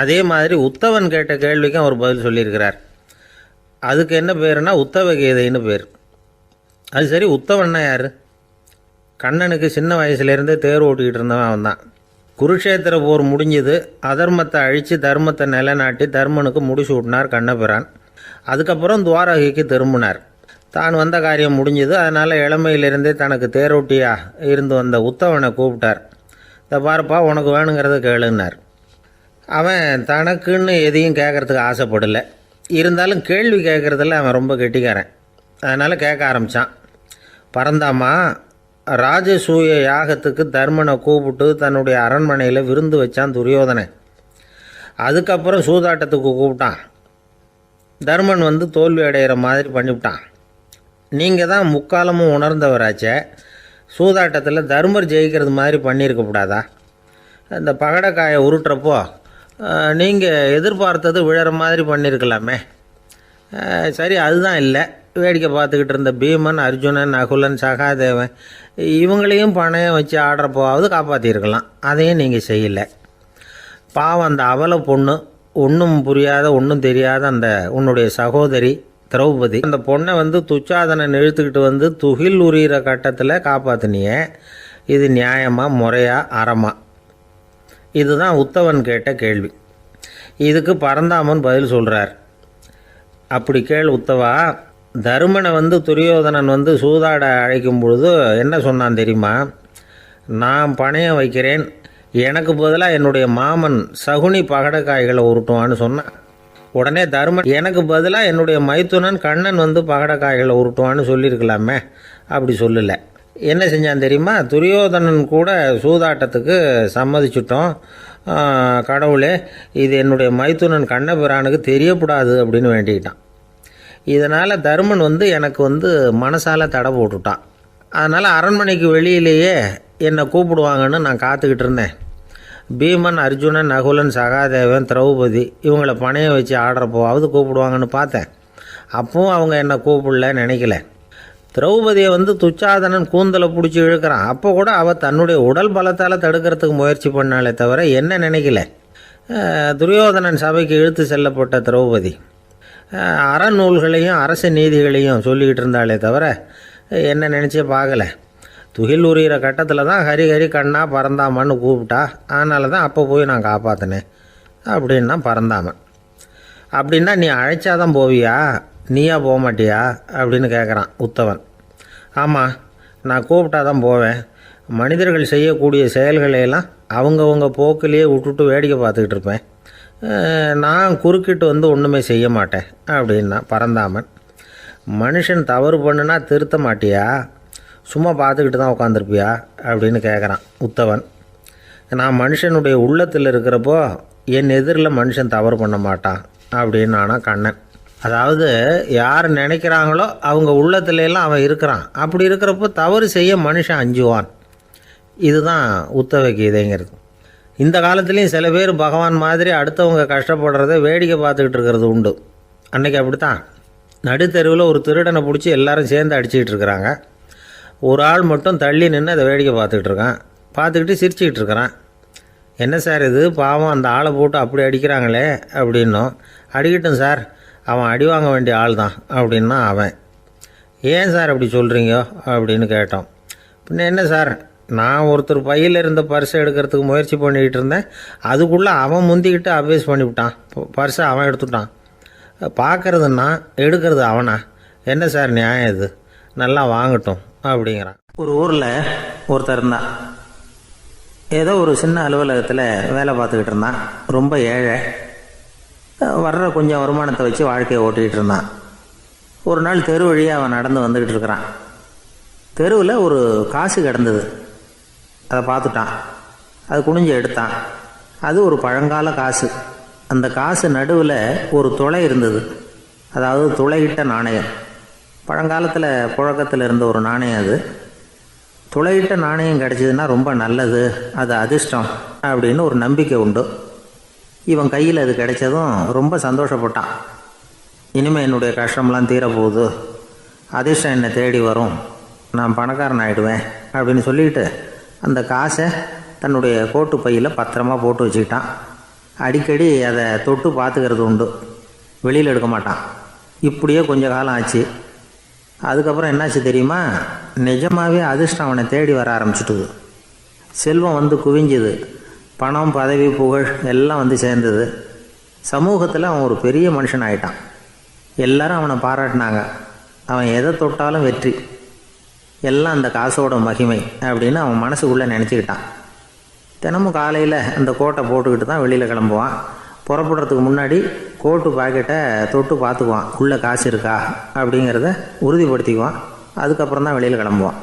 அதே மாதிரி உத்தவன் கேட்ட கேள்விக்கும் அவர் பதில் சொல்லியிருக்கிறார். அதுக்கு என்ன பேருனா உத்தவ கீதைன்னு பேர். அது சரி, உத்தவன்னா யார்? கண்ணனுக்கு சின்ன வயசுலேருந்தே தேர் ஓட்டிக்கிட்டு இருந்தவன் அவன் தான். குருஷேத்திர போர் முடிஞ்சது. அதர்மத்தை அழித்து தர்மத்தை நிலைநாட்டி தர்மனுக்கு முடிச்சு விட்டினார் கண்ணபிரான். அதுக்கப்புறம் துவாரகைக்கு திரும்பினார். தான் வந்த காரியம் முடிஞ்சது. அதனால் இளமையிலிருந்தே தனக்கு தேரோட்டியாக இருந்து வந்த உத்தவனை கூப்பிட்டார். இதை பாருப்பா, உனக்கு வேணுங்கிறத கேளுன்னார். அவன் தனக்குன்னு எதையும் கேட்குறதுக்கு ஆசைப்படலை. இருந்தாலும் கேள்வி கேட்குறதில் அவன் ரொம்ப கெட்டிக்காரன். அதனால் கேட்க ஆரம்பித்தான். பரந்தாமா, ராஜசூய யாகத்துக்கு தர்மனை கூப்பிட்டு தன்னுடைய அரண்மனையில் விருந்து வச்சான் துரியோதனை. அதுக்கப்புறம் சூதாட்டத்துக்கு கூப்பிட்டான். தர்மன் வந்து தோல்வி அடைகிற மாதிரி பண்ணிவிட்டான். நீங்கள் தான் முக்காலமும் உணர்ந்தவராச்சே, சூதாட்டத்தில் தர்மர் ஜெயிக்கிறது மாதிரி பண்ணியிருக்கக்கூடாதா? இந்த பகடைக்காயை உருட்டுறப்போ நீங்கள் எதிர்பார்த்தது விழற மாதிரி பண்ணியிருக்கலாமே. சரி, அதுதான் இல்லை. வேடிக்கை பார்த்துக்கிட்டு இருந்த பீமன், அர்ஜுனன், நகுலன், சகாதேவன் இவங்களையும் பணையம் வச்சு ஆடுறப்போவாவது காப்பாற்றிருக்கலாம். அதையும் நீங்கள் செய்யலை. பாவம் அந்த அவல பொண்ணு, ஒன்றும் புரியாத ஒன்றும் தெரியாத அந்த உன்னுடைய சகோதரி திரௌபதி, அந்த பொண்ணை வந்து துச்சாதனன் இழுத்துக்கிட்டு வந்து துகில் உரிகிற கட்டத்தில் காப்பாற்றினியே. இது நியாயமா, முறையா, அறமா? இதுதான் உத்தவன் கேட்ட கேள்வி. இதுக்கு பரந்தாமன் பதில் சொல்கிறார். அப்படி கேள் உத்தவா, தருமனை வந்து துரியோதனன் வந்து சூதாட அழைக்கும் பொழுது என்ன சொன்னான் தெரியுமா? நான் பணையம் வைக்கிறேன், எனக்கு பதிலாக என்னுடைய மாமன் சகுனி பகடைக்காய்களை உருட்டுவான்னு சொன்னான். உடனே தருமன் எனக்கு பதிலாக என்னுடைய மைத்துனன் கண்ணன் வந்து பகடைக்காய்களை உருட்டுவான்னு சொல்லியிருக்கலாமே. அப்படி சொல்லலை. என்ன செஞ்சான் தெரியுமா? துரியோதனன் கூட சூதாட்டத்துக்கு சம்மதிச்சிட்டோம், கடவுளே இது என்னுடைய மைத்துனன் கண்ணபிரானுக்கு தெரியக்கூடாது அப்படின்னு வேண்டிக்கிட்டான். இதனால் தருமன் வந்து எனக்கு வந்து மனசால் தடை போட்டுட்டான். அதனால் அரண்மனைக்கு வெளியிலேயே என்னை கூப்பிடுவாங்கன்னு நான் காத்துக்கிட்டு இருந்தேன். பீமன், அர்ஜுனன், நகுலன், சகாதேவன், திரௌபதி இவங்களை பணையம் வச்சு ஆடுறப்போவாவது கூப்பிடுவாங்கன்னு பார்த்தேன். அப்பவும் அவங்க என்னை கூப்பிடல, நினைக்கல. திரௌபதியை வந்து துச்சாதனன் கூந்தலை பிடிச்சி இழுக்கிறான். அப்போ கூட அவள் தன்னுடைய உடல் பலத்தால் தடுக்கிறதுக்கு முயற்சி பண்ணாலே தவிர என்ன நினைக்கல. துரியோதனன் சபைக்கு இழுத்து செல்லப்பட்ட திரௌபதி அறநூல்களையும் அரச நீதிகளையும் சொல்லிக்கிட்டு இருந்தாலே தவிர என்ன நினச்சே பார்க்கல. துகில் உரிகிற கட்டத்தில் தான் ஹரி ஹரி கண்ணா பரந்தாமன்னு கூப்பிட்டா. அதனால தான் அப்போ போய் நான் காப்பாற்றினேன் அப்படின்னா பரந்தாமன். அப்படின்னா நீ அழைச்சாதான் போவியா, நீயா போக மாட்டியா அப்படின்னு கேட்குறான் உத்தவன். ஆமாம், நான் கூப்பிட்டா தான் போவேன். மனிதர்கள் செய்யக்கூடிய செயல்களையெல்லாம் அவங்கவுங்க போக்கிலேயே விட்டுட்டு வேடிக்கை பார்த்துக்கிட்டு இருப்பேன். நான் குறுக்கிட்டு வந்து ஒன்றுமே செய்ய மாட்டேன் அப்படின்னா பரந்தாமன். மனுஷன் தவறு பண்ணுனா திருத்த மாட்டியா, சும்மா பார்த்துக்கிட்டு தான் உட்காந்துருப்பியா அப்படின்னு கேட்குறான் உத்தவன். நான் மனுஷனுடைய உள்ளத்தில் இருக்கிறப்போ என் எதிரில் மனுஷன் தவறு பண்ண மாட்டான் அப்படின்னு ஆனா கண்ணன். அதாவது யார் நினைக்கிறாங்களோ அவங்க உள்ளத்துலலாம் அவன் இருக்கிறான். அப்படி இருக்கிறப்போ தவறு செய்ய மனுஷன் அஞ்சுவான். இதுதான் உத்தவ கீதைங்கிறது. இந்த காலத்துலேயும் சில பேர் பகவான் மாதிரி அடுத்தவங்க கஷ்டப்படுறத வேடிக்கை பார்த்துக்கிட்டு இருக்கிறது உண்டு. அன்னைக்கு அப்படித்தான். நடுத்தெருவில் ஒரு திருடனை பிடிச்சி எல்லாரும் சேர்ந்து அடிச்சுக்கிட்டு இருக்கிறாங்க. ஒரு ஆள் மட்டும் தள்ளி நின்று அதை வேடிக்கை பார்த்துக்கிட்டு இருக்கான். பார்த்துக்கிட்டு சிரிச்சுக்கிட்டு இருக்கிறான். என்ன சார் இது, பாவம் அந்த ஆளை போட்டு அப்படி அடிக்கிறாங்களே அப்படின்னும். அடிக்கட்டும் சார், அவன் அடி வாங்க வேண்டிய ஆள் தான் அப்படின்னா அவன். ஏன் சார் அப்படி சொல்கிறீங்க அப்படின்னு கேட்டோம். பின்ன என்ன சார், நான் ஒருத்தர் பையில் இருந்த பர்ஸை எடுக்கிறதுக்கு முயற்சி பண்ணிக்கிட்டு இருந்தேன். அதுக்குள்ளே அவன் முந்திக்கிட்டு அபேஸ் பண்ணிவிட்டான். பர்ஸை அவன் எடுத்துட்டான். பார்க்கறதுன்னா எடுக்கிறது அவனா? என்ன சார் நியாயம் இது? நல்லா வாங்கட்டும் அப்படிங்கிறான். ஒரு ஊரில் ஒருத்தர் இருந்தான். ஏதோ ஒரு சின்ன அலுவலகத்தில் வேலை பார்த்துக்கிட்டு இருந்தான். ரொம்ப ஏழை. வர்ற கொஞ்சம் வருமானத்தை வச்சு வாழ்க்கையை ஓட்டிகிட்டு இருந்தான். ஒரு நாள் தெரு வழியாக அவன் நடந்து வந்துக்கிட்டு இருக்கிறான். தெருவில் ஒரு காசு கிடந்தது. அதை பார்த்துட்டான். அது குனிஞ்சு எடுத்தான். அது ஒரு பழங்கால காசு. அந்த காசு நடுவில் ஒரு துளை இருந்தது. அதாவது துளையிட்ட நாணயம். பழங்காலத்தில் புழக்கத்தில் இருந்த ஒரு நாணயம் அது. துளையிட்ட நாணயம் கிடச்சிதுன்னா ரொம்ப நல்லது, அது அதிர்ஷ்டம் அப்படின்னு ஒரு நம்பிக்கை உண்டு. இவன் கையில் அது கிடைச்சதும் ரொம்ப சந்தோஷப்பட்டான். இனிமேல் என்னுடைய கஷ்டம்லாம் தீரப்போகுது, அதிர்ஷ்டம் என்னை தேடி வரும், நான் பணக்காரன் ஆகிடுவேன் அப்படின்னு சொல்லிட்டு அந்த காசை தன்னுடைய கோட்டு பையில் பத்திரமா போட்டு வச்சுக்கிட்டான். அடிக்கடி அதை தொட்டு பார்த்துக்கிறது உண்டு, வெளியில் எடுக்க மாட்டான். இப்படியே கொஞ்ச காலம் ஆச்சு. அதுக்கப்புறம் என்னாச்சு தெரியுமா? நிஜமாகவே அதிர்ஷ்டம் அவனை தேடி வர ஆரம்பிச்சிட்டுது. செல்வம் வந்து குவிஞ்சுது. பணம், பதவி, புகழ் எல்லாம் வந்து சேர்ந்தது. சமூகத்தில் அவன் ஒரு பெரிய மனுஷன் ஆகிட்டான். எல்லாரும் அவனை பாராட்டினாங்க. அவன் எதை தொட்டாலும் வெற்றி, எல்லாம் அந்த காசோட மகிமை அப்படின்னு அவன் மனசுக்குள்ளே நினச்சிக்கிட்டான். தினமும் காலையில் அந்த கோட்டை போட்டுக்கிட்டு தான் வெளியில் கிளம்புவான். புறப்படுறதுக்கு முன்னாடி கோட்டு பாக்கெட்டை தொட்டு பார்த்துக்குவான், உள்ளே காசு இருக்கா அப்படிங்கிறத உறுதிப்படுத்திக்குவான். அதுக்கப்புறம் தான் வெளியில் கிளம்புவான்.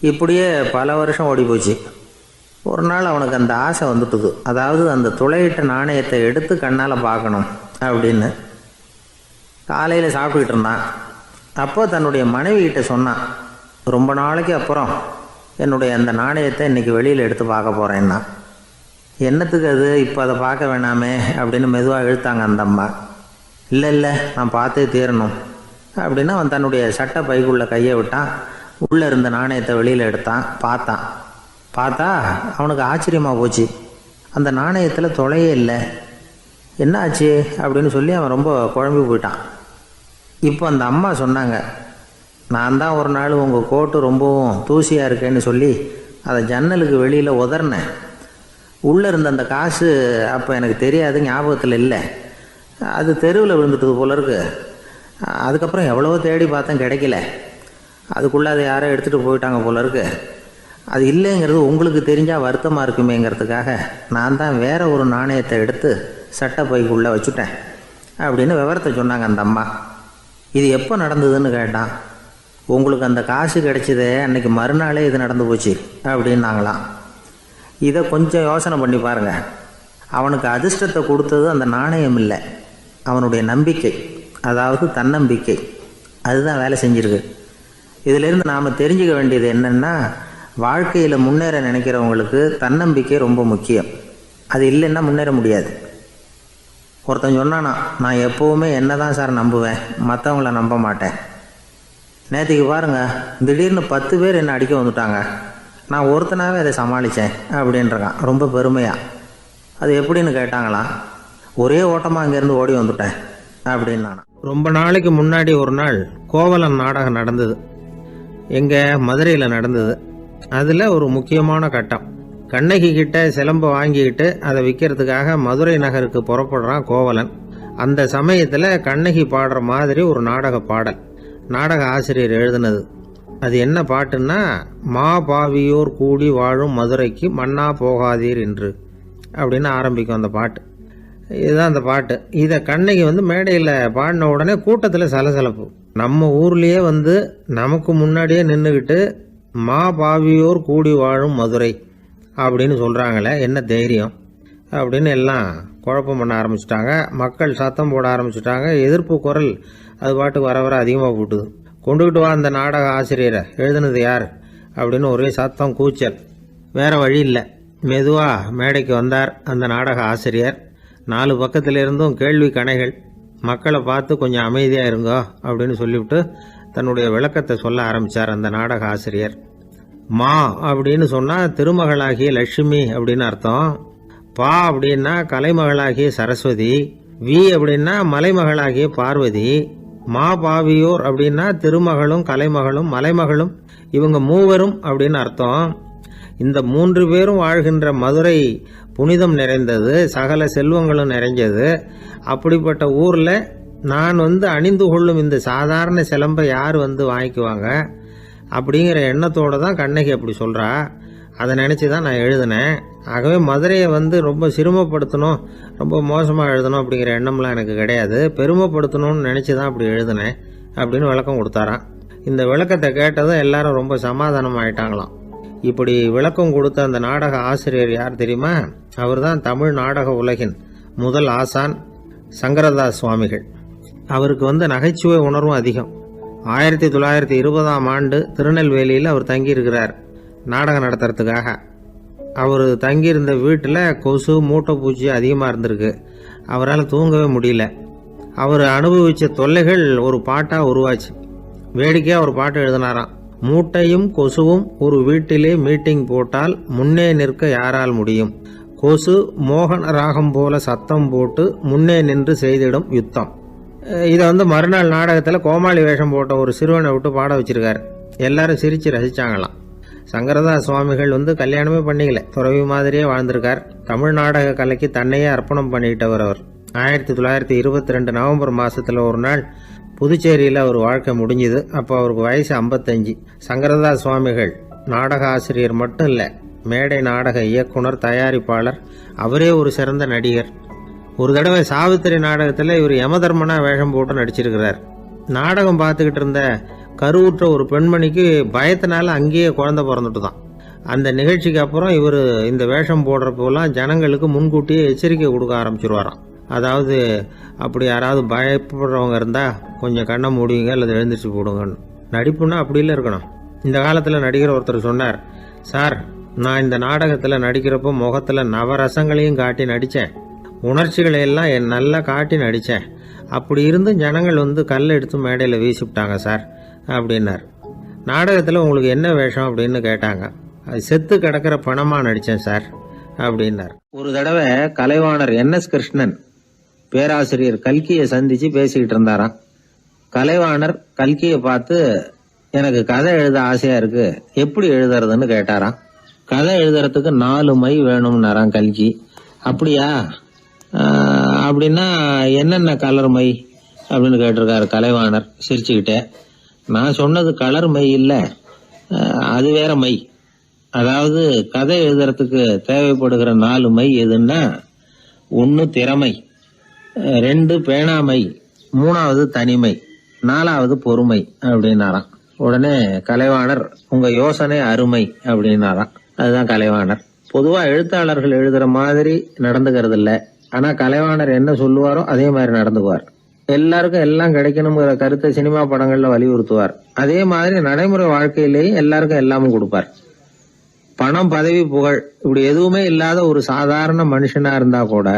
இப்படியே பல வருஷம் ஓடி போச்சு. ஒரு நாள் அவனுக்கு அந்த ஆசை வந்துட்டுது. அதாவது அந்த துளையிட்ட நாணயத்தை எடுத்து கண்ணால் பார்க்கணும் அப்படின்னு. காலையில் சாப்பிட்டுக்கிட்டு இருந்தான். அப்போ தன்னுடைய மனைவிகிட்ட சொன்னான், ரொம்ப நாளைக்கு அப்புறம் என்னுடைய அந்த நாணயத்தை இன்றைக்கி வெளியில் எடுத்து பார்க்க போகிறேன்னா. என்னத்துக்கு அது, இப்போ அதை பார்க்க வேணாமே அப்படின்னு மெதுவாக இழுத்தாங்க அந்த அம்மா. இல்லை நான் பார்த்தே தீரணும் அப்படின்னு அவன் தன்னுடைய சட்டை பைக்குள்ளே கையை விட்டான். உள்ளே இருந்த நாணயத்தை வெளியில் எடுத்தான். பார்த்தா அவனுக்கு ஆச்சரியமாக போச்சு. அந்த நாணயத்தில் துளையே இல்லை. என்ன ஆச்சு அப்படின்னு சொல்லி அவன் ரொம்ப குழம்பி போயிட்டான். இப்போ அந்த அம்மா சொன்னாங்க, நான் தான் ஒரு நாள் உங்கள் கோட்டு ரொம்பவும் தூசியாக இருக்கேன்னு சொல்லி அதை ஜன்னலுக்கு வெளியில் உதறினேன். உள்ளே இருந்த அந்த காசு அப்போ எனக்கு தெரியாது, ஞாபகத்தில் இல்லை. அது தெருவில் விழுந்துட்டது போல இருக்கு. அதுக்கப்புறம் எவ்வளவோ தேடி பார்த்தேன், கிடைக்கல. அதுக்குள்ளே அதை யாரோ எடுத்துகிட்டு போயிட்டாங்க போல இருக்கு. அது இல்லைங்கிறது உங்களுக்கு தெரிஞ்சால் வருத்தமாக இருக்குமேங்கிறதுக்காக நான் தான் வேற ஒரு நாணயத்தை எடுத்து சட்டை பைக்குள்ளே வச்சுட்டேன் அப்படின்னு விவரத்தை சொன்னாங்க அந்த அம்மா. இது எப்போ நடந்ததுன்னு கேட்டான். உங்களுக்கு அந்த காசு கிடைச்சதே அன்னைக்கு மறுநாளே இது நடந்து போச்சு அப்படின்னாங்களாம். இதை கொஞ்சம் யோசனை பண்ணி பாருங்கள். அவனுக்கு அதிர்ஷ்டத்தை கொடுத்தது அந்த நாணயம் இல்லை, அவனுடைய நம்பிக்கை, அதாவது தன்னம்பிக்கை. அதுதான் வேலை செஞ்சிருக்கு. இதிலிருந்து நாம் தெரிஞ்சுக்க வேண்டியது என்னென்னா, வாழ்க்கையில் முன்னேற நினைக்கிறவங்களுக்கு தன்னம்பிக்கை ரொம்ப முக்கியம். அது இல்லைன்னா முன்னேற முடியாது. ஒருத்தன் சொன்னானா, நான் எப்போவுமே என்ன தான் சார் நம்புவேன், மற்றவங்கள நம்ப மாட்டேன். நேற்றுக்கு பாருங்கள், திடீர்னு 10 பேர் என்னை அடிக்க வந்துட்டாங்க, நான் ஒருத்தனாகவே அதை சமாளித்தேன் அப்படின்றான் ரொம்ப பெருமையாக. அது எப்படின்னு கேட்டாங்களாம். ஒரே ஓட்டமாக அங்கேருந்து ஓடி வந்துட்டேன் அப்படின்னு. ரொம்ப நாளைக்கு முன்னாடி ஒரு நாள் கோவலன் நாடகம் நடந்தது. எங்கள் மதுரையில் நடந்தது. அதில் ஒரு முக்கியமான கட்டம். கண்ணகி கிட்ட சிலம்பை வாங்கிக்கிட்டு அதை விற்கிறதுக்காக மதுரை நகருக்கு புறப்படுறான் கோவலன். அந்த சமயத்தில் கண்ணகி பாடுற மாதிரி ஒரு நாடக பாடல் நாடக ஆசிரியர் எழுதினது. அது என்ன பாட்டுன்னா, மா பாவியோர் கூடி வாழும் மதுரைக்கு மன்னா போகாதீர் என்று அப்படின்னு ஆரம்பிக்கும் அந்த பாட்டு. இதுதான் அந்த பாட்டு. இதை கண்ணகி மேடையில் பாடின உடனே கூட்டத்தில் சலசலப்பு. நம்ம ஊர்லேயே நமக்கு முன்னாடியே நின்றுக்கிட்டு மா பாவியோர் கூடி வாழும் மதுரை அப்படின்னு சொல்கிறாங்களே, என்ன தைரியம் அப்படின்னு எல்லாம் குழப்பம் பண்ண ஆரம்பிச்சிட்டாங்க. மக்கள் சத்தம் போட ஆரம்பிச்சிட்டாங்க. எதிர்ப்பு குரல் அது பாட்டுக்கு வர வர அதிகமாக போட்டுது. கொண்டுக்கிட்டு வா அந்த நாடக ஆசிரியரை, எழுதுனது யார் அப்படின்னு ஒரே சத்தம், கூச்சல். வேறு வழி இல்லை. மெதுவாக மேடைக்கு வந்தார் அந்த நாடக ஆசிரியர். 4 பக்கத்திலிருந்தும் கேள்வி கணைகள். மக்களை பார்த்து கொஞ்சம் அமைதியாக இருங்கோ அப்படின்னு சொல்லிவிட்டு தன்னுடைய விளக்கத்தை சொல்ல ஆரம்பித்தார் அந்த நாடக ஆசிரியர். மா அப்படின்னு சொன்னால் திருமகளாகிய லட்சுமி அப்படின்னு அர்த்தம். பா அப்படின்னா கலைமகளாகிய சரஸ்வதி. வி அப்படின்னா மலைமகளாகிய பார்வதி. மா பாவியோர் அப்படின்னா திருமகளும் கலைமகளும் மலைமகளும், இவங்க மூவரும் அப்படின்னு அர்த்தம். இந்த 3 பேரும் வாழ்கின்ற மதுரை புனிதம் நிறைந்தது, சகல செல்வங்களும் நிறைஞ்சது. அப்படிப்பட்ட ஊரில் நான் அணிந்து கொள்ளும் இந்த சாதாரண சிலம்பை யார் வாங்கிக்குவாங்க அப்படிங்கிற எண்ணத்தோடு தான் கண்ணகி அப்படி சொல்கிறா. அதை நினச்சி தான் நான் எழுதினேன். ஆகவே மதுரையை ரொம்ப சிரமப்படுத்தணும், ரொம்ப மோசமாக எழுதணும் அப்படிங்கிற எண்ணம்லாம் எனக்கு கிடையாது. பெருமைப்படுத்தணும்னு நினச்சி தான் அப்படி எழுதினேன் அப்படின்னு விளக்கம் கொடுத்தாராம். இந்த விளக்கத்தை கேட்டதும் எல்லாரும் ரொம்ப சமாதானம் ஆயிட்டாங்களாம். இப்படி விளக்கம் கொடுத்த அந்த நாடக ஆசிரியர் யார் தெரியுமா? அவர் தான் தமிழ் நாடக உலகின் முதல் ஆசான் சங்கரதாஸ் சுவாமிகள். அவருக்கு நகைச்சுவை உணர்வும் அதிகம். 1920ஆம் ஆண்டு திருநெல்வேலியில் அவர் தங்கியிருக்கிறார் நாடகம் நடத்துறதுக்காக. அவர் தங்கியிருந்த வீட்டில் கொசு மூட்டை பூச்சி அதிகமாக இருந்திருக்கு. அவரால் தூங்கவே முடியல. அவர் அனுபவித்த தொல்லைகள் ஒரு பாட்டாக உருவாச்சு. வேடிக்கையாக ஒரு பாட்டு எழுதினாராம். மூட்டையும் கொசுவும் ஒரு வீட்டிலே மீட்டிங் போட்டால் முன்னே நிற்க யாரால் முடியும்? கொசு மோகன ராகம் போல சத்தம் போட்டு முன்னே நின்று செய்திடும் யுத்தம். இதை மறுநாள் நாடகத்தில் கோமாளி வேஷம் போட்ட ஒரு சிறுவனை விட்டு பாட வச்சிருக்காரு. எல்லாரும் சிரித்து ரசிச்சாங்களாம். சங்கரதாஸ் சுவாமிகள் கல்யாணமே பண்ணிக்கல, துறவி மாதிரியே வாழ்ந்திருக்கார். தமிழ் நாடக கலைக்கு தன்னையே அர்ப்பணம் பண்ணிக்கிட்டவர் அவர். 1922 நவம்பர் மாதத்தில் ஒரு நாள் புதுச்சேரியில் அவர் வாழ்க்கை முடிஞ்சுது. அப்போ அவருக்கு வயசு 55. சங்கரதாஸ் சுவாமிகள் நாடக ஆசிரியர் மட்டும் இல்லை, மேடை நாடக இயக்குனர், தயாரிப்பாளர். அவரே ஒரு சிறந்த நடிகர். ஒரு தடவை சாவித்திரி நாடகத்தில் இவர் யமதர்மனா வேஷம் போட்டு நடிச்சிருக்கிறார். நாடகம் பார்த்துக்கிட்டு இருந்த கருவுற்ற ஒரு பெண்மணிக்கு பயத்தினால அங்கேயே குழந்தை பிறந்துட்டு தான். அந்த நிகழ்ச்சிக்கு அப்புறம் இவர் இந்த வேஷம் போடுறப்போலாம் ஜனங்களுக்கு முன்கூட்டியே எச்சரிக்கை கொடுக்க ஆரம்பிச்சிருவாராம். அதாவது அப்படி யாராவது பயப்படுறவங்க இருந்தால் கொஞ்சம் கண்ணை மூடிங்க அல்லது எழுந்திரிச்சு போடுங்கன்னு. நடிப்புன்னா அப்படிலாம் இருக்கணும். இந்த காலத்தில் நடிகர் ஒருத்தர் சொன்னார், சார் நான் இந்த நாடகத்தில் நடிக்கிறப்போ முகத்தில் நவரசங்களையும் காட்டி நடித்தேன், உணர்ச்சிகளை எல்லாம் நல்லா காட்டி நடித்தேன். அப்படி இருந்து ஜனங்கள் கல்லை எடுத்து மேடையில் வீசிவிட்டாங்க சார் அப்படின்னார். நாடகத்தில் உங்களுக்கு என்ன வேஷம் அப்படின்னு கேட்டாங்க. அது செத்து கிடக்கிற பணமாக நடித்தேன் சார் அப்படின்னார். ஒரு தடவை கலைவாணர் NS கிருஷ்ணன் பேராசிரியர் கல்கியை சந்திச்சு பேசிக்கிட்டு இருந்தாராம். கலைவாணர் கல்கியை பார்த்து, எனக்கு கதை எழுத ஆசையா இருக்கு, எப்படி எழுதுறதுன்னு கேட்டாராம். கதை எழுதுறதுக்கு 4 மை வேணும்னாராம் கல்கி. அப்படியா, அப்படின்னா என்னென்ன கலர் மை அப்படின்னு கேட்டிருக்காரு கலைவாணர் சிரிச்சுக்கிட்டே. நான் சொன்னது கலர் மை இல்லை, அது வேற மை. அதாவது கதை எழுதுறதுக்கு தேவைப்படுகிற 4 மை எதுன்னா, 1 திறமை, 2 பேணாமை, 3வது தனிமை, 4வது பொறுமை அப்படின்னாராம். உடனே கலைவாணர், உங்க யோசனை அருமை அப்படின்னாராம். அதுதான் கலைவாணர். பொதுவா எழுத்தாளர்கள் எழுதுற மாதிரி நடந்துக்கிறது இல்லை. ஆனா கலைவாணர் என்ன சொல்லுவாரோ அதே மாதிரி நடந்துக்குவார். எல்லாருக்கும் எல்லாம் கிடைக்கணுங்கிற கருத்தை சினிமா படங்கள்ல வலியுறுத்துவார். அதே மாதிரி நடைமுறை வாழ்க்கையிலேயும் எல்லாருக்கும் எல்லாமும் கொடுப்பார். பணம், பதவி, புகழ் இப்படி எதுவுமே இல்லாத ஒரு சாதாரண மனுஷனா இருந்தா கூட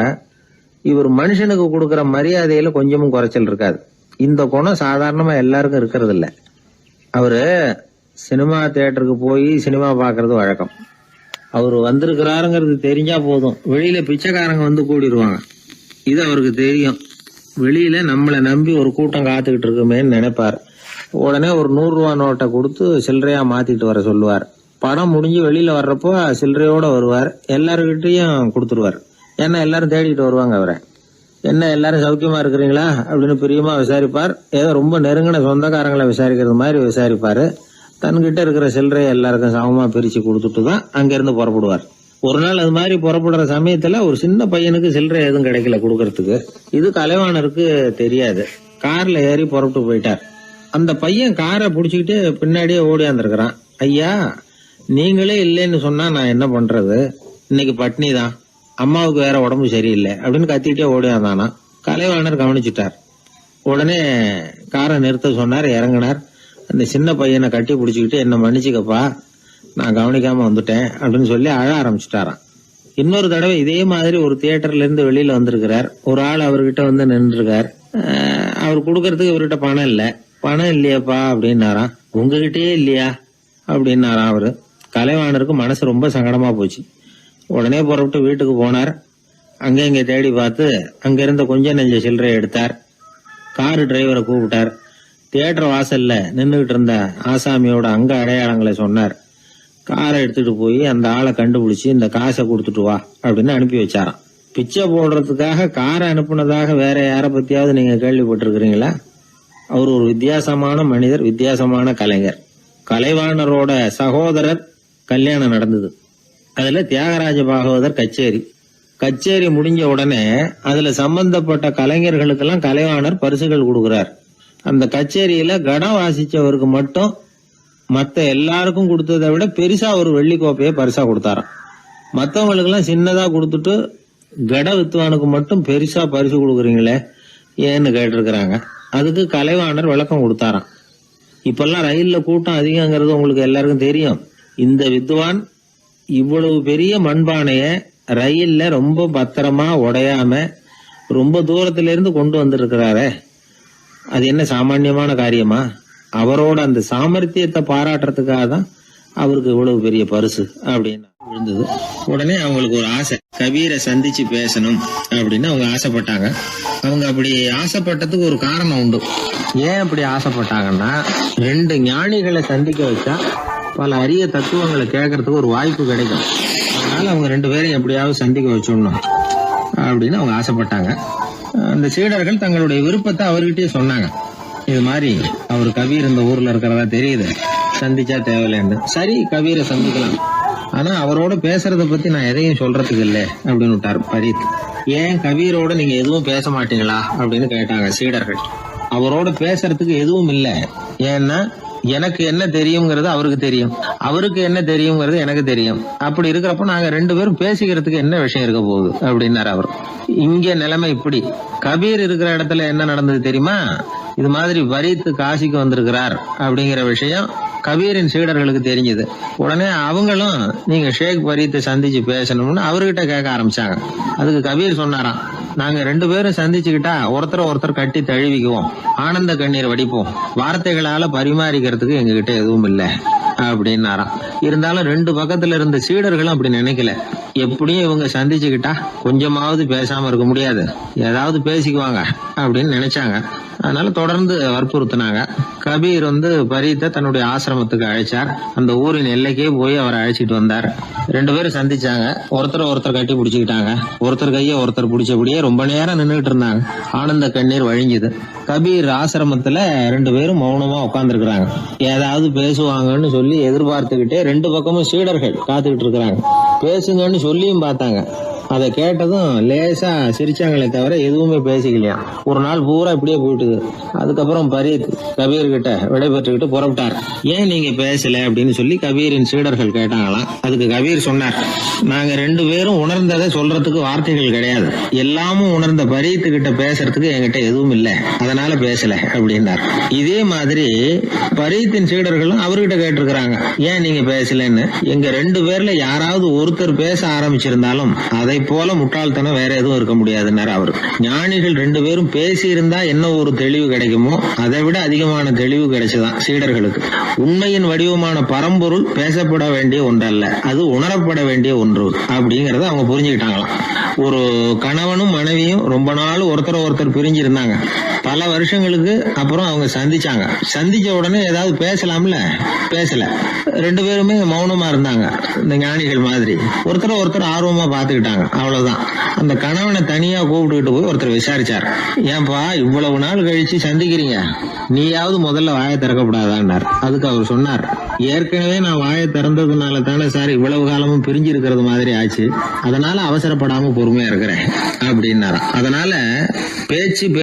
இவர் மனுஷனுக்கு கொடுக்கற மரியாதையில கொஞ்சமும் குறைச்சல் இருக்காது. இந்த குணம் சாதாரணமா எல்லாருக்கும் இருக்கிறது இல்ல. அவரு சினிமா தியேட்டருக்கு போய் சினிமா பாக்குறது வழக்கம். அவரு வந்திருக்கிறாருங்கிறது தெரிஞ்சா போதும், வெளியில பிச்சைக்காரங்க கூடிடுவாங்க. இது அவருக்கு தெரியும். வெளியில நம்மளை நம்பி ஒரு கூட்டம் காத்துக்கிட்டு இருக்குமேன்னு நினைப்பார். உடனே ஒரு 100 ரூபா நோட்டை கொடுத்து சில்லறையா மாத்திட்டு வர சொல்லுவார். படம் முடிஞ்சு வெளியில வர்றப்போ சில்லறையோட வருவார். எல்லாருக்கிட்டையும் கொடுத்துருவார். ஏன்னா எல்லாரும் தேடிட்டு வருவாங்க அவரை. என்ன எல்லாரும் சௌக்கியமா இருக்கிறீங்களா அப்படின்னு பிரியமா விசாரிப்பார். ஏதோ ரொம்ப நெருங்கின சொந்தக்காரங்களை விசாரிக்கிறது மாதிரி விசாரிப்பாரு. தன்கிட்ட இருக்கிற சில்லறையை எல்லாருக்கும் சமமா பிரிச்சு கொடுத்துட்டு தான் அங்கிருந்து புறப்படுவார். ஒரு நாள் அது மாதிரி புறப்படுற சமயத்துல ஒரு சின்ன பையனுக்கு சில்லறை எதுவும் கிடைக்கல கொடுக்கறதுக்கு. இது கலைவாணருக்கு தெரியாது. கார்ல ஏறி புறப்பட்டு போயிட்டார். அந்த பையன் காரை புடிச்சுக்கிட்டு பின்னாடியே ஓடியாந்துருக்கிறான். ஐயா, நீங்களே இல்லைன்னு சொன்னா நான் என்ன பண்றது? இன்னைக்கு பட்னி தான், அம்மாவுக்கு வேற உடம்பு சரியில்லை அப்படின்னு கத்திக்கிட்டே ஓடியாந்தானா. கலைவாணர் கவனிச்சுட்டார். உடனே காரை நிறுத்த சொன்னார். இறங்கினார். அந்த சின்ன பையனை கட்டி பிடிச்சிக்கிட்டு, என்ன மன்னிச்சுக்கப்பா, நான் கவனிக்காம வந்துட்டேன் அப்படின்னு சொல்லி அழ ஆரம்பிச்சுட்டாராம். இன்னொரு தடவை இதே மாதிரி ஒரு தியேட்டர்ல இருந்து வெளியில வந்திருக்கிறார். ஒரு ஆள் அவர்கிட்ட நின்றுருக்கார். அவர் கொடுக்கறதுக்கு இவர்கிட்ட பணம் இல்ல. பணம் இல்லையாப்பா அப்படின்னாராம். உங்ககிட்டயே இல்லையா அப்படின்னாராம் அவரு. கலைவாணருக்கு மனசு ரொம்ப சங்கடமா போச்சு. உடனே புறப்பட்டு வீட்டுக்கு போனார். அங்க இங்க தேடி பார்த்து அங்க இருந்த கொஞ்சம் நெஞ்ச சில்லறை எடுத்தார். காரு டிரைவரை கூப்பிட்டார். தியேட்டர் வாசல்ல நின்றுகிட்டு இருந்த ஆசாமியோட அங்க அடையாளங்களை சொன்னார். காரை எடுத்துட்டு போய் அந்த ஆளை கண்டுபிடிச்சு இந்த காசை கொடுத்துட்டு வா அப்படின்னு அனுப்பி வச்சாராம். பிச்சை போடுறதுக்காக காரை அனுப்புனதாக வேற யாரை பத்தியாவது நீங்க கேள்விப்பட்டிருக்கிறீங்களா? அவர் ஒரு வித்தியாசமான மனிதர், வித்தியாசமான கலைஞர். கலைவாணரோட சகோதரர் கல்யாணம் நடந்தது. அதுல தியாகராஜ பாகவதர் கச்சேரி முடிஞ்ச உடனே அதுல சம்பந்தப்பட்ட கலைஞர்களுக்கெல்லாம் கலைவாணர் பரிசுகள் கொடுக்கிறார். அந்த கச்சேரியில கடம் வாசிச்சவருக்கு மட்டும் மத்த எல்லாருக்கும் கொடுத்ததை விட பெருசா ஒரு வெள்ளி கோப்பையை பரிசா கொடுத்தாராம். மத்தவங்களுக்கு எல்லாம் சின்னதா கொடுத்துட்டு கட வித்துவானுக்கு மட்டும் பெருசா பரிசு கொடுக்குறீங்களே ஏன்னு கேட்டிருக்கிறாங்க. அதுக்கு கலைவாணர் விளக்கம் கொடுத்தாராம். இப்பெல்லாம் ரயில்ல கூட்டம் அதிகங்கிறது உங்களுக்கு எல்லாருக்கும் தெரியும். இந்த வித்வான் இவ்வளவு பெரிய மண்பானைய ரயில்ல ரொம்ப பத்திரமா உடையாம ரொம்ப தூரத்துல இருந்து கொண்டு வந்திருக்கிறாரே, அது என்ன சாமான்யமான காரியமா? அவரோட அந்த சாமர்த்தியத்தை பாராட்டுறதுக்காக தான் அவருக்கு இவ்வளவு பெரிய பரிசு அப்படின்னு விழுந்தது. உடனே அவங்களுக்கு ஒரு ஆசை, கபீரை சந்திச்சு பேசணும் அப்படின்னு அவங்க ஆசைப்பட்டாங்க. அவங்க அப்படி ஆசைப்பட்டதுக்கு ஒரு காரணம் உண்டு. ஏன் அப்படி ஆசைப்பட்டாங்கன்னா, 2 ஞானிகளை சந்திக்க வச்சா பல அரிய தத்துவங்களை கேட்கறதுக்கு ஒரு வாய்ப்பு கிடைக்கும். அதனால அவங்க 2 பேரையும் எப்படியாவது சந்திக்க வச்சிடணும் அப்படின்னு அவங்க ஆசைப்பட்டாங்க. அந்த சீடர்கள் தங்களுடைய விருப்பத்தை அவர்கிட்டயே சொன்னாங்க. இது மாதிரி அவர் கபீர் இந்த ஊர்ல இருக்கிறதா தெரியுது, சந்திச்சா தேவையில்லைன்னு. சரி, கபீரை சந்திக்கலாம், ஆனா அவரோட பேசுறத பத்தி நான் எதையும் சொல்றதுக்கு இல்லை அப்படின்னு விட்டார் பரீத். ஏன் கபீரோட நீங்க எதுவும் பேச மாட்டீங்களா அப்படின்னு கேட்டாங்க சீடர்கள். அவரோட பேசுறதுக்கு எதுவும் இல்லை. ஏன்னா எனக்கு என்ன தெரியுங்கிறது அவருக்கு தெரியும், அவருக்கு என்ன தெரியுங்கிறது எனக்கு தெரியும். அப்படி இருக்கிறப்ப நாங்க 2 பேரும் பேசிக்கிறதுக்கு என்ன விஷயம் இருக்க போகுது அப்படின்னாரு அவர். இங்க நிலைமை இப்படி. கபீர் இருக்கிற இடத்துல என்ன நடந்தது தெரியுமா? இது மாதிரி பரீத் காசிக்கு வந்திருக்கிறார் அப்படிங்கிற விஷயம் கபீரின் சீடர்களுக்கு தெரிஞ்சது. உடனே அவங்களும் நீங்க ஷேக் பரீத்தை சந்திச்சு பேசணும்னு அவர்கிட்ட கேட்க ஆரம்பிச்சாங்க. அதுக்கு கபீர் சொன்னாராம், நாங்க 2 பேரும் சந்திச்சுக்கிட்டா ஒருத்தர் கட்டி தழுவிக்குவோம், ஆனந்த கண்ணீர் வடிப்போம், வார்த்தைகளால பரிமாறிக்கிறதுக்கு எங்ககிட்ட எதுவும் இல்லை அப்படின்னாராம். இருந்தாலும் 2 பக்கத்துல இருந்த சீடர்களும் அப்படி நினைக்கல. எப்படியும் இவங்க சந்திச்சுக்கிட்டா கொஞ்சமாவது பேசாம இருக்க முடியாது, ஏதாவது பேசிக்குவாங்க அப்படின்னு நினைச்சாங்க. அதனால தொடர்ந்து வற்புறுத்தினாங்க. கபீர் பரீத்தை தன்னுடைய ஆசிரமத்துக்கு அழைச்சார். அந்த ஊரின் எல்லைக்கே போய் அவரை அழைச்சிட்டு வந்தார். 2 பேரும் சந்திச்சாங்க. ஒருத்தர் கட்டி பிடிச்சுக்கிட்டாங்க. ஒருத்தர் கைய ஒருத்தர் பிடிச்சபடியே ரொம்ப நேரம் நின்றுட்டு இருந்தாங்க. ஆனந்த கண்ணீர் வழிஞ்சுது. கபீர் ஆசிரமத்துல 2 பேரும் மௌனமா உட்கார்ந்துருக்காங்க. ஏதாவது பேசுவாங்கன்னு சொல்லி எதிர்பார்த்துக்கிட்டே 2 பக்கமும் சீடர்கள் காத்துக்கிட்டு இருக்கிறாங்க. பேசுங்கன்னு சொல்லியும் பார்த்தாங்க. அதை கேட்டதும் லேசா சிரிச்சாங்களே தவிர எதுவுமே பேசிக்கலையாம். ஒரு நாள் பூரா இப்படியே போயிட்டுது. அதுக்கப்புறம் பரீத் கபீர் கிட்ட விடைபெற்றுக்கிட்டு புறப்பட்டார். ஏன் நீங்க பேசல அப்படின்னு சொல்லி கபீரின் சீடர்கள் கேட்டாங்களாம். அதுக்கு கபீர் சொன்னார், நாங்க 2 பேரும் உணர்ந்ததை சொல்றதுக்கு வார்த்தைகள் கிடையாது. எல்லாமும் உணர்ந்த பரீத்து கிட்ட பேசுறதுக்கு என்கிட்ட எதுவும் இல்லை, அதனால பேசல அப்படின்னார். இதே மாதிரி பரீத்தின் சீடர்களும் அவர்கிட்ட கேட்டிருக்கிறாங்க, ஏன் நீங்க பேசலன்னு. எங்க 2 பேர்ல யாராவது ஒருத்தர் பேச ஆரம்பிச்சிருந்தாலும் அதை போல முட்டாள்தனம் வேற எதுவும் இருக்க முடியாதுன்னாரு அவரு. ஞானிகள் 2 பேரும் பேசி இருந்தா என்ன ஒரு தெளிவு கிடைக்குமோ அதை விட அதிகமான தெளிவு கிடைச்சதான் சீடர்களுக்கு. உண்மையின் வடிவமான பரம்பொருள் பேசப்பட வேண்டிய ஒன்றல்ல, அது உணரப்பட வேண்டிய ஒன்று அப்படிங்கறத அவங்க புரிஞ்சுக்கிட்டாங்களாம். ஒரு கணவனும் மனைவியும் ரொம்ப நாள் ஒருத்தர் பிரிஞ்சு இருந்தாங்க. பல வருஷங்களுக்கு அப்புறம் அவங்க சந்திச்சாங்க. சந்திச்ச உடனே ஏதாவது பேசலாம்ல, பேசல. 2 பேருமே மௌனமா இருந்தாங்க. இந்த ஞானிகள் மாதிரி ஒருத்தர் ஆர்வமா பாத்துக்கிட்டாங்க, அவ்வளவுதான். அந்த கணவனை தனியா கூப்பிட்டுக்கிட்டு போய் ஒருத்தர் விசாரிச்சார், ஏன்பா இவ்வளவு நாள் கழிச்சு சந்திக்கிறீங்க, நீயாவது முதல்ல வாயை திறக்கப்படாதான்னார். அதுக்கு அவர் சொன்னார், ஏற்கனவே நான் வாயை திறந்ததுனால தானே சார் இவ்வளவு காலமும் பிரிஞ்சு இருக்கிறது மாதிரி ஆச்சு, அதனால அவசரப்படாம பொறுமையா இருக்கிறேன் அப்படின்னாராம். அதனால பேச்சு